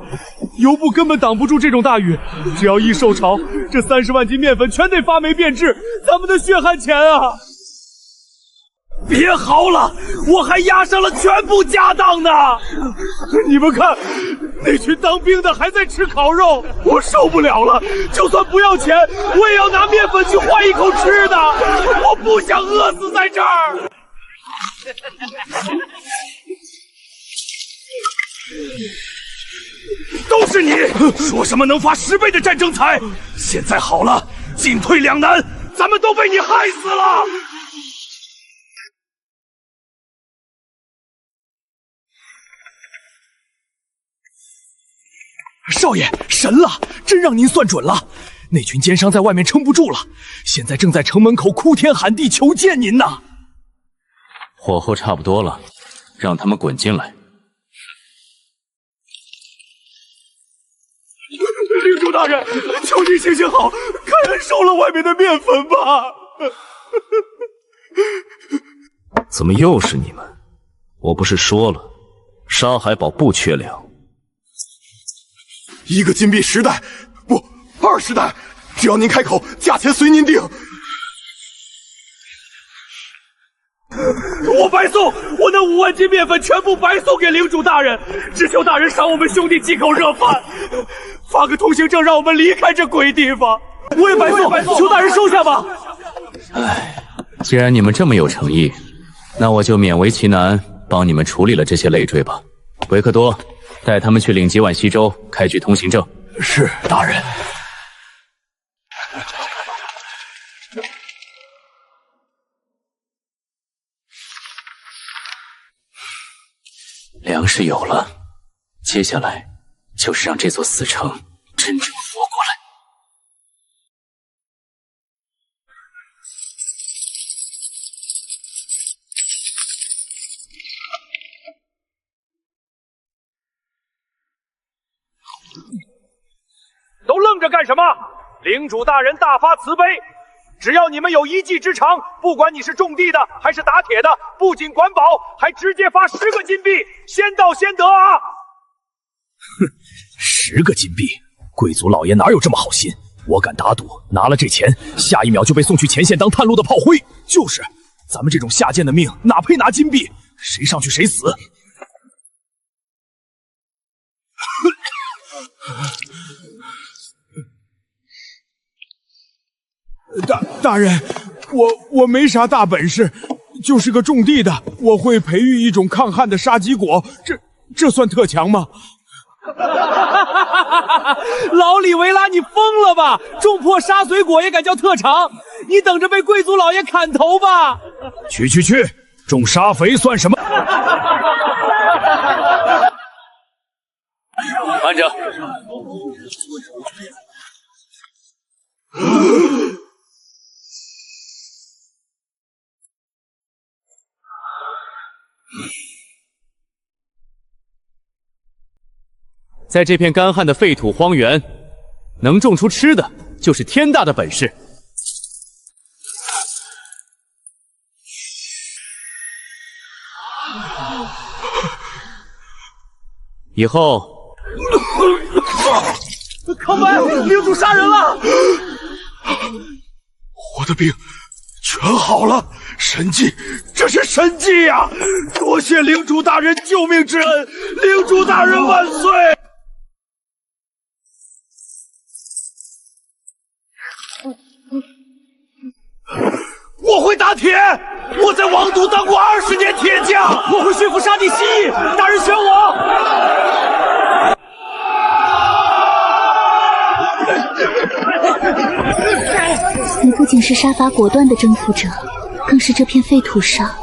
D: 油布根本挡不住这种大雨，只要一受潮，这30万斤面粉全得发霉变质，咱们的血汗钱啊！别嚎了，我还押上了全部家当呢！你们看，那群当兵的还在吃烤肉，我受不了了！就算不要钱，我也要拿面粉去换一口吃的！我不想饿死在这儿！
F: 都是你！说什么能发10倍的战争财？现在好了，进退两难，咱们都被你害死了！
D: 少爷，神了，真让您算准了！那群奸商在外面撑不住了，现在正在城门口哭天喊地求见您呢。
C: 火候差不多了，让他们滚进来。
D: 领主大人，求您行行好，开恩收了外面的面粉吧！
K: 怎么又是你们？我不是说了，沙海堡不缺粮。
F: 1个金币10袋，不，20袋，只要您开口，价钱随您定。
D: 我白送，我那5万斤面粉全部白送给领主大人，只求大人赏我们兄弟几口热饭，发个通行证让我们离开这鬼地方。我也白送，求大人收下吧。
C: 唉，既然你们这么有诚意，那我就勉为其难帮你们处理了这些累赘吧。维克多，带他们去领几碗稀粥，开具通行证。
D: 是，大人。
C: 粮食有了，接下来就是让这座死城真正活过来。
F: 都愣着干什么？领主大人大发慈悲，
D: 只要你们有一技之长，不管你是种地的还是打铁的，不仅管饱，还直接发10个金币，先到先得啊！
F: 哼，10个金币，贵族老爷哪有这么好心？我敢打赌，拿了这钱，下一秒就被送去前线当探路的炮灰。就是，咱们这种下贱的命，哪配拿金币？谁上去谁死。
R: 大人，我没啥大本事，就是个种地的。我会培育一种抗旱的沙棘果，这算特强吗？
G: 老李维拉，你疯了吧？种破沙水果也敢叫特长？你等着被贵族老爷砍头吧！
F: 去，种沙肥算什么？
H: 慢着！在这片干旱的废土荒原，能种出吃的，就是天大的本事。以后，
D: 康白，领主杀人了！
F: 我的病全好了，神迹，这是神迹呀！多谢领主大人救命之恩，领主大人万岁！我会打铁，我在王都当过20年铁匠，
G: 我会驯服沙地蜥蜴，大人选我。
Q: 你不仅是杀伐果断的征服者，更是这片废土上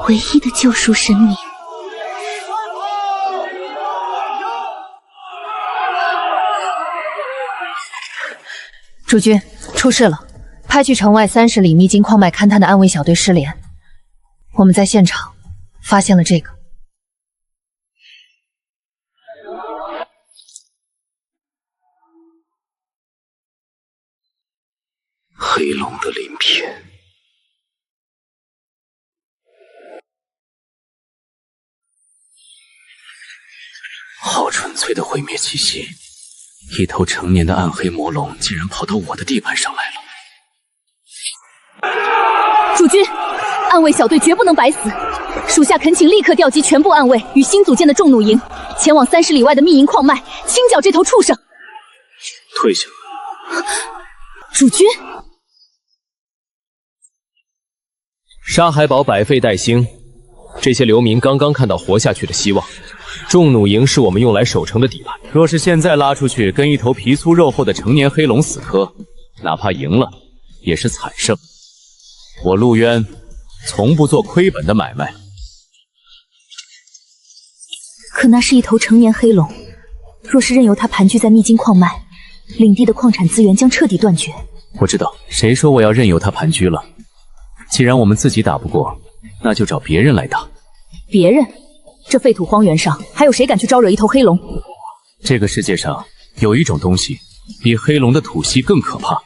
Q: 唯一的救赎神明。
S: 主君，出事了，派去城外30里秘金矿脉勘探的暗卫小队失联。我们在现场发现了这个。
C: 黑龙的鳞片，好纯粹的毁灭气息！一头成年的暗黑魔龙竟然跑到我的地盘上来了！
Q: 主君，暗卫小队绝不能白死，属下恳请立刻调集全部暗卫与新组建的重弩营，前往30里外的密银矿脉，清剿这头畜生。
C: 退下！
Q: 主君。
M: 沙海堡百废待兴，这些流民刚刚看到活下去的希望。重弩营是我们用来守城的底盘，
H: 若是现在拉出去跟一头皮粗肉厚的成年黑龙死磕，哪怕赢了，也是惨胜。我陆渊从不做亏本的买卖。
Q: 可那是一头成年黑龙，若是任由它盘踞在秘金矿脉，领地的矿产资源将彻底断绝。
H: 我知道，谁说我要任由它盘踞了？既然我们自己打不过，那就找别人来打。
Q: 别人？这废土荒原上还有谁敢去招惹一头黑龙？
H: 这个世界上有一种东西，比黑龙的吐息更可怕，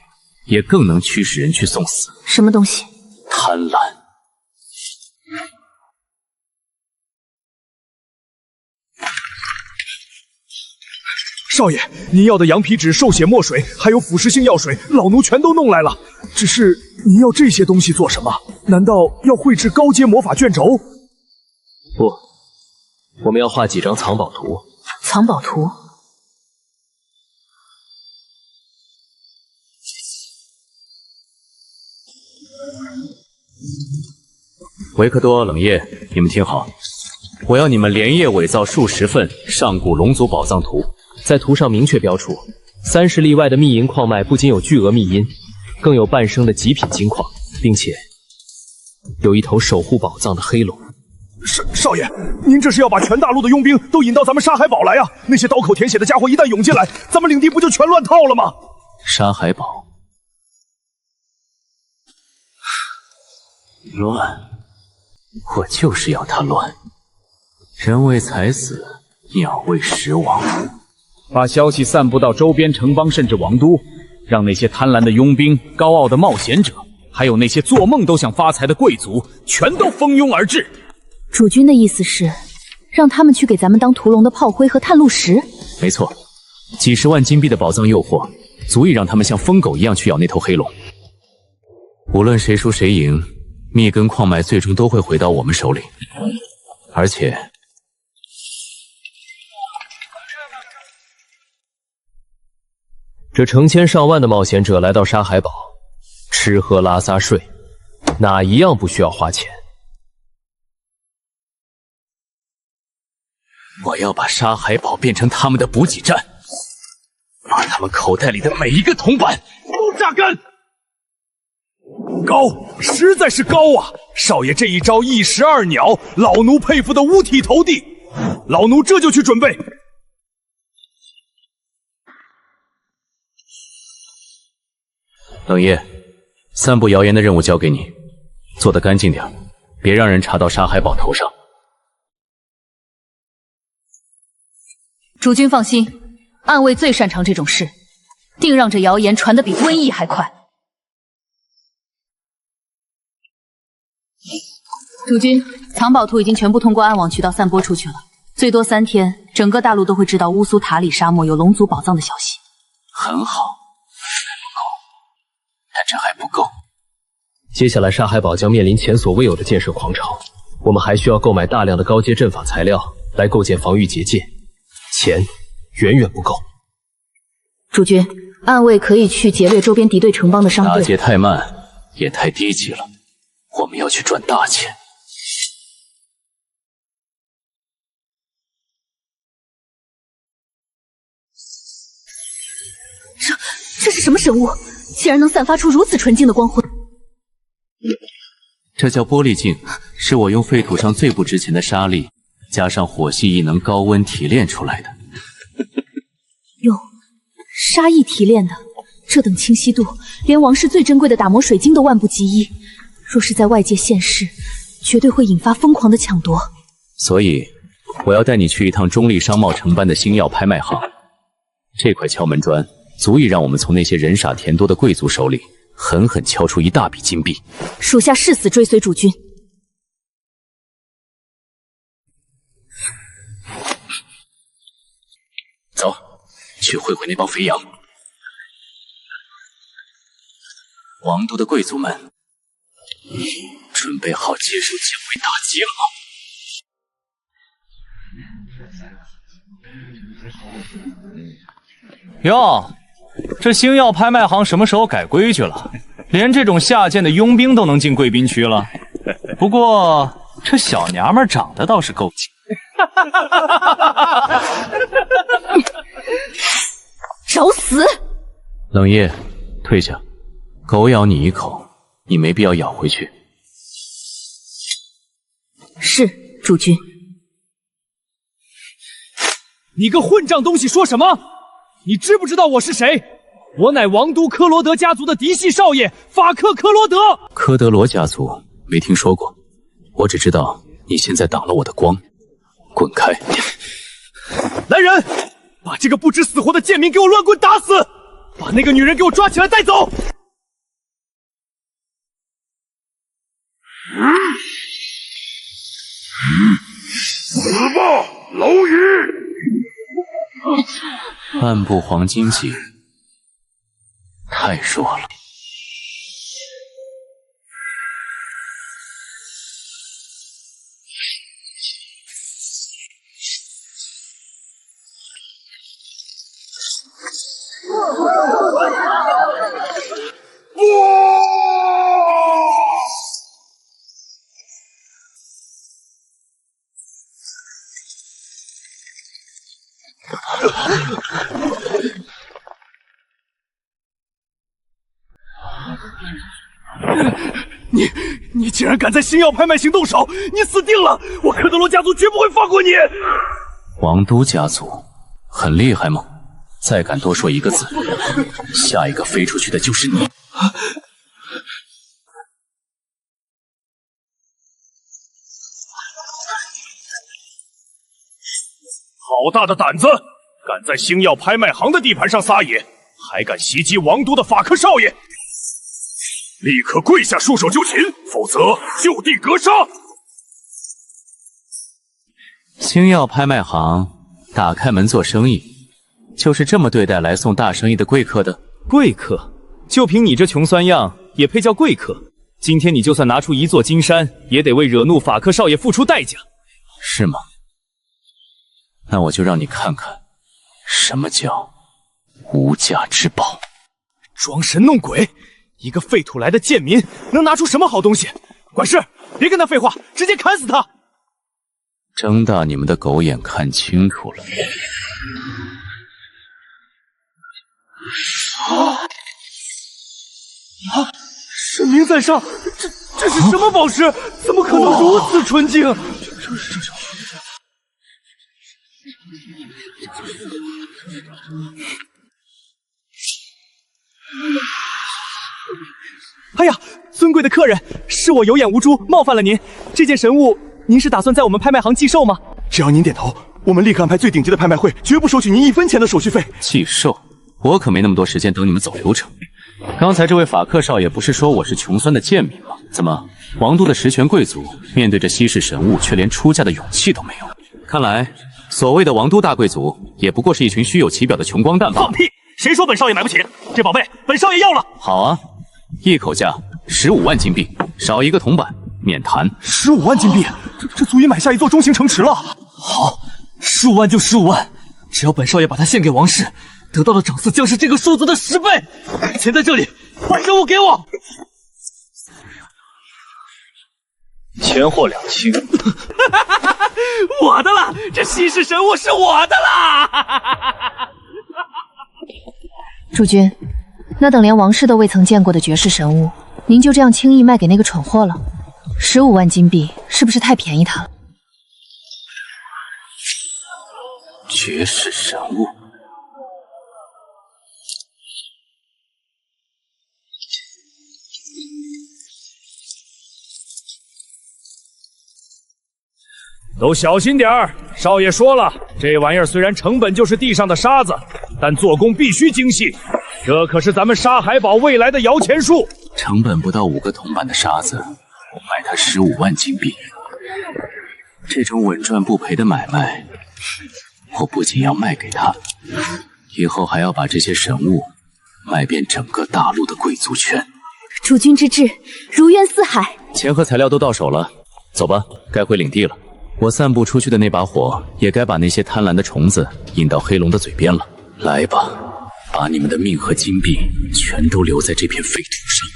H: 也更能驱使人去送死。
Q: 什么东西？
C: 贪婪。
F: 少爷，您要的羊皮纸、兽血墨水，还有腐蚀性药水，老奴全都弄来了。只是您要这些东西做什么？难道要绘制高阶魔法卷轴？
M: 不，我们要画几张藏宝图。
S: 藏宝图？
H: 维克多、冷夜，你们听好，我要你们连夜伪造数十份上古龙族宝藏图。
M: 在图上明确标出，30里外的密银矿脉不仅有巨额密银，更有半生的极品金矿，并且有一头守护宝藏的黑龙。
F: 少爷，您这是要把全大陆的佣兵都引到咱们沙海堡来啊？那些刀口舔血的家伙一旦涌进来，咱们领地不就全乱套了吗？
C: 沙海堡乱，我就是要它乱。人为财死，鸟为食亡。
J: 把消息散布到周边城邦甚至王都，让那些贪婪的佣兵、高傲的冒险者还有那些做梦都想发财的贵族，全都蜂拥而至。
P: 主君的意思是，让他们去给咱们当屠龙的炮灰和探路石？
L: 没错，几十万金币的宝藏诱惑，足以让他们像疯狗一样去咬那头黑龙。无论谁输谁赢，密根矿脉最终都会回到我们手里，而且。
M: 这成千上万的冒险者来到沙海堡，吃喝拉撒睡，哪一样不需要花钱？
L: 我要把沙海堡变成他们的补给站，把他们口袋里的每一个铜板都榨干。
F: 高，实在是高啊！少爷这一招一石二鸟，老奴佩服的五体投地。老奴这就去准备。
L: 冷夜，散布谣言的任务交给你，做得干净点，别让人查到沙海堡头上。
S: 主君放心，暗卫最擅长这种事，定让这谣言传得比瘟疫还快。主君，藏宝图已经全部通过暗网渠道散播出去了，最多3天，整个大陆都会知道乌苏塔里沙漠有龙族宝藏的消息。
L: 很好。但这还不够。
M: 接下来沙海堡将面临前所未有的建设狂潮，我们还需要购买大量的高阶阵法材料来构建防御结界，钱远远不够。
S: 主君，暗卫可以去劫掠周边敌对城邦的商队。
L: 打劫太慢，也太低级了，我们要去赚大钱。
Q: 这是什么神物？竟然能散发出如此纯净的光辉！
L: 这叫玻璃镜，是我用废土上最不值钱的沙粒，加上火系异能高温提炼出来的。
Q: 用沙艺提炼的，这等清晰度，连王室最珍贵的打磨水晶都万不及一。若是在外界现世，绝对会引发疯狂的抢夺。
L: 所以，我要带你去一趟中立商贸承办的星耀拍卖行。这块敲门砖足以让我们从那些人傻钱多的贵族手里狠狠敲出一大笔金币。
Q: 属下誓死追随主君。
L: 走，去会会那帮肥羊。王都的贵族们，准备好接受降维打击了吗？
H: 哟，这星耀拍卖行什么时候改规矩了？连这种下贱的佣兵都能进贵宾区了。不过这小娘们长得倒是够劲。
Q: 找死！
L: 冷夜，退下。狗咬你一口，你没必要咬回去。
Q: 是，主君。
D: 你个混账东西，说什么？你知不知道我是谁？我乃王都科罗德家族的嫡系少爷法克·科罗德。
L: 科德罗家族没听说过，我只知道你现在挡了我的光，滚开！
D: 来人，把这个不知死活的贱民给我乱棍打死！把那个女人给我抓起来带走！
F: 死吧，蝼蚁！
L: 半部黄金戟，太弱了。
D: 你竟然敢在星耀拍卖行动手，你死定了！我科德罗家族绝不会放过你！
L: 王都家族很厉害吗？再敢多说一个字，下一个飞出去的就是你！
F: 好大的胆子，敢在星耀拍卖行的地盘上撒野，还敢袭击王都的法克少爷！立刻跪下束手就擒，否则就地格杀！
L: 星耀拍卖行打开门做生意，就是这么对待来送大生意的贵客的？
H: 贵客？就凭你这穷酸样，也配叫贵客？今天你就算拿出一座金山，也得为惹怒法克少爷付出代价。
L: 是吗？那我就让你看看，什么叫无价之宝。
J: 装神弄鬼，一个废土来的贱民能拿出什么好东西？管事，别跟他废话，直接砍死他！
L: 睁大你们的狗眼看清楚了。
J: 神明在上，这是什么宝石？怎么可能如此纯净？哎呀，尊贵的客人，是我有眼无珠，冒犯了您。这件神物，您是打算在我们拍卖行寄售吗？
T: 只要您点头，我们立刻安排最顶级的拍卖会，绝不收取您1分钱的手续费。
L: 寄售？我可没那么多时间等你们走流程。刚才这位法克少爷不是说我是穷酸的贱民吗？怎么，王都的实权贵族面对着稀世神物，却连出价的勇气都没有？看来，所谓的王都大贵族，也不过是一群虚有其表的穷光蛋吧？
J: 放屁！谁说本少爷买不起？这宝贝，本少爷要了。
L: 好啊，一口价15万金币，少一个铜板，免谈。
T: 15万金币，这足以买下一座中型城池了。
G: 好，15万就15万，只要本少爷把它献给王室，得到的赏赐将是这个数字的10倍。钱在这里，把神物给我。
A: 钱货两清。
J: 我的了，这稀世神物是我的啦！
S: 诸君，那等连王室都未曾见过的绝世神物，您就这样轻易卖给那个蠢货了？15万金币是不是太便宜他了？
L: 绝世神物。
F: 都小心点儿！少爷说了，这玩意儿虽然成本就是地上的沙子，但做工必须精细。这可是咱们沙海堡未来的摇钱树。
L: 成本不到5个铜板的沙子，我卖它15万金币。这种稳赚不赔的买卖，我不仅要卖给他，以后还要把这些神物卖遍整个大陆的贵族圈。
Q: 主君之志，如渊似海。
L: 钱和材料都到手了，走吧，该回领地了。我散布出去的那把火，也该把那些贪婪的虫子引到黑龙的嘴边了。来吧，把你们的命和金币全都留在这片废土上。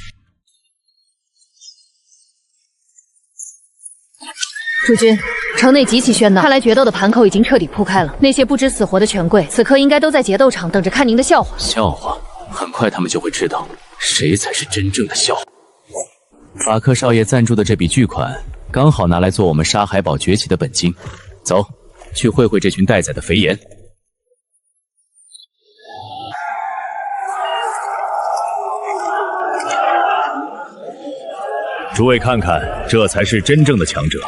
S: 诸君，城内极其喧闹，看来决斗的盘口已经彻底铺开了。那些不知死活的权贵，此刻应该都在决斗场等着看您的笑话。
L: 笑话？很快他们就会知道谁才是真正的笑话。法克少爷赞助的这笔巨款，刚好拿来做我们沙海堡崛起的本金。走，去会会这群待宰的肥颜。
F: 诸位看看，这才是真正的强者。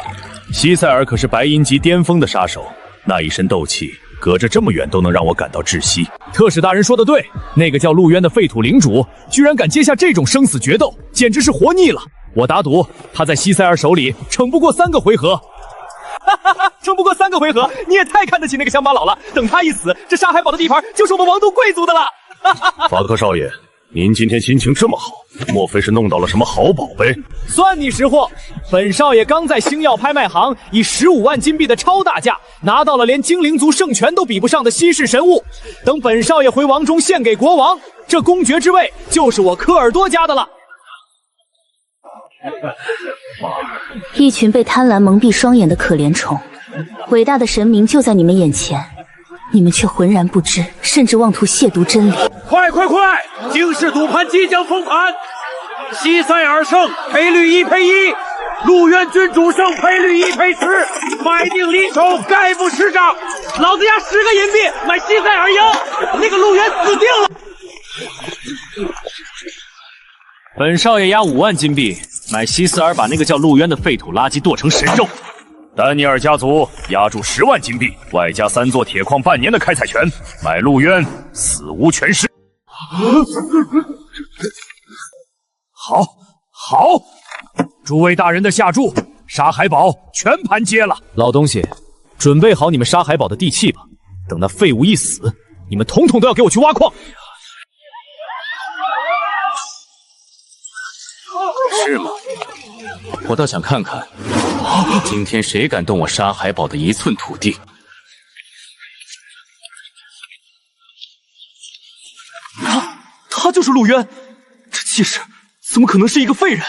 F: 西塞尔可是白银级巅峰的杀手，那一身斗气，隔着这么远都能让我感到窒息。
J: 特使大人说的对，那个叫陆渊的废土领主，居然敢接下这种生死决斗，简直是活腻了。我打赌，他在西塞尔手里撑不过3个回合。哈哈哈，撑不过3个回合，你也太看得起那个乡巴佬了。等他一死，这沙海堡的地盘就是我们王都贵族的了。
F: 法克少爷，您今天心情这么好，莫非是弄到了什么好宝贝？
J: 算你识货，本少爷刚在星耀拍卖行以15万金币的超大价拿到了连精灵族圣权都比不上的稀世神物。等本少爷回王中献给国王，这公爵之位就是我科尔多家的了。
Q: 一群被贪婪蒙蔽双眼的可怜虫，伟大的神明就在你们眼前，你们却浑然不知，甚至妄图亵渎真理。
D: 快！惊世赌盘即将封盘，西塞尔胜赔率1赔1，陆渊君主胜赔率1赔10，买定离手，概不失账。老子押10个银币买西塞尔赢，那个陆渊死定了。
H: 本少爷押5万金币买西塞尔把那个叫陆渊的废土垃圾剁成神肉。
F: 丹尼尔家族押注10万金币，外加3座铁矿半年的开采权，买陆渊死无全尸。
J: 好，
F: 好，诸位大人的下注，沙海堡全盘接了。
M: 老东西，准备好你们沙海堡的地契吧。等那废物一死，你们统统都要给我去挖矿。
L: 是吗？我倒想看看，今天谁敢动我沙海堡的一寸土地。
G: 他就是陆渊，这气势怎么可能是一个废人？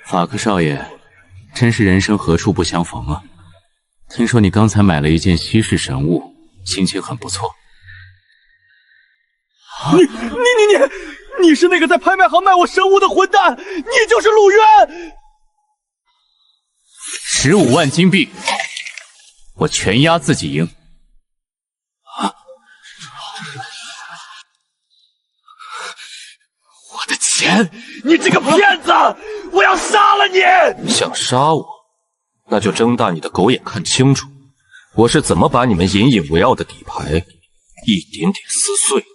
L: 法克少爷，真是人生何处不相逢啊！听说你刚才买了一件稀世神物，心情很不错。
G: 你是那个在拍卖行卖我神物的混蛋，你就是陆渊
L: ！15万金币，我全押自己赢。
G: 我的钱，你这个骗子！我要杀了你！
K: 想杀我，那就睁大你的狗眼看清楚，我是怎么把你们引以为傲的底牌一点点撕碎的。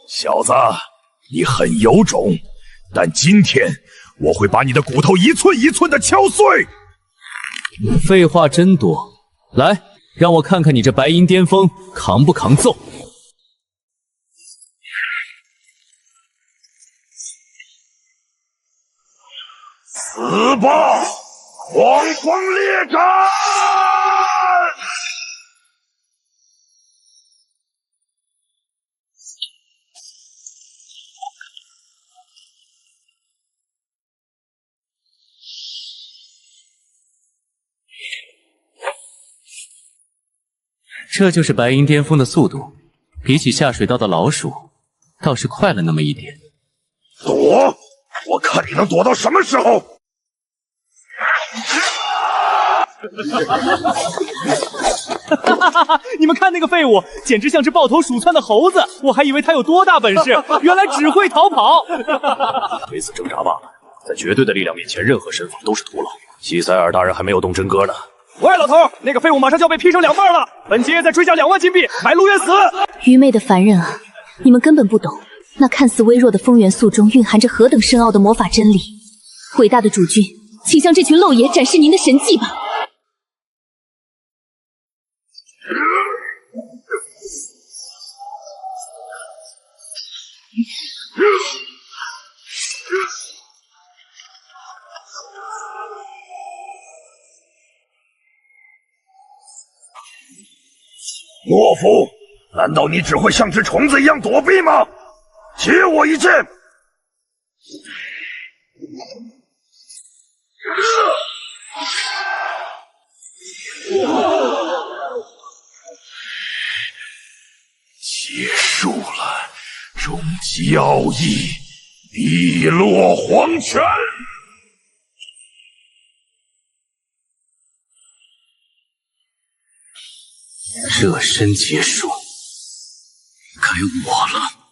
F: 小子，你很有种，但今天我会把你的骨头一寸一寸的敲碎。
M: 废话真多，来，让我看看你这白银巅峰扛不扛揍。
F: 死吧，狂风列阵！
L: 这就是白银巅峰的速度，比起下水道的老鼠，倒是快了那么一点。
F: 躲！我看你能躲到什么时候！
M: 你们看那个废物，简直像只抱头鼠窜的猴子！我还以为他有多大本事，原来只会逃跑。
A: 垂死挣扎罢了，在绝对的力量面前，任何身法都是徒劳。西塞尔大人还没有动真格呢。
M: 喂，老头，那个废物马上就要被劈成2半了，本街再追加2万金币，买陆渊死！
Q: 愚昧的凡人啊，你们根本不懂，那看似微弱的风元素中蕴含着何等深奥的魔法真理。伟大的主君，请向这群漏爷展示您的神迹吧。
F: 懦夫，难道你只会像只虫子一样躲避吗？接我一剑！结束了，终极奥义，碧落黄泉。
L: 热身结束，该我了。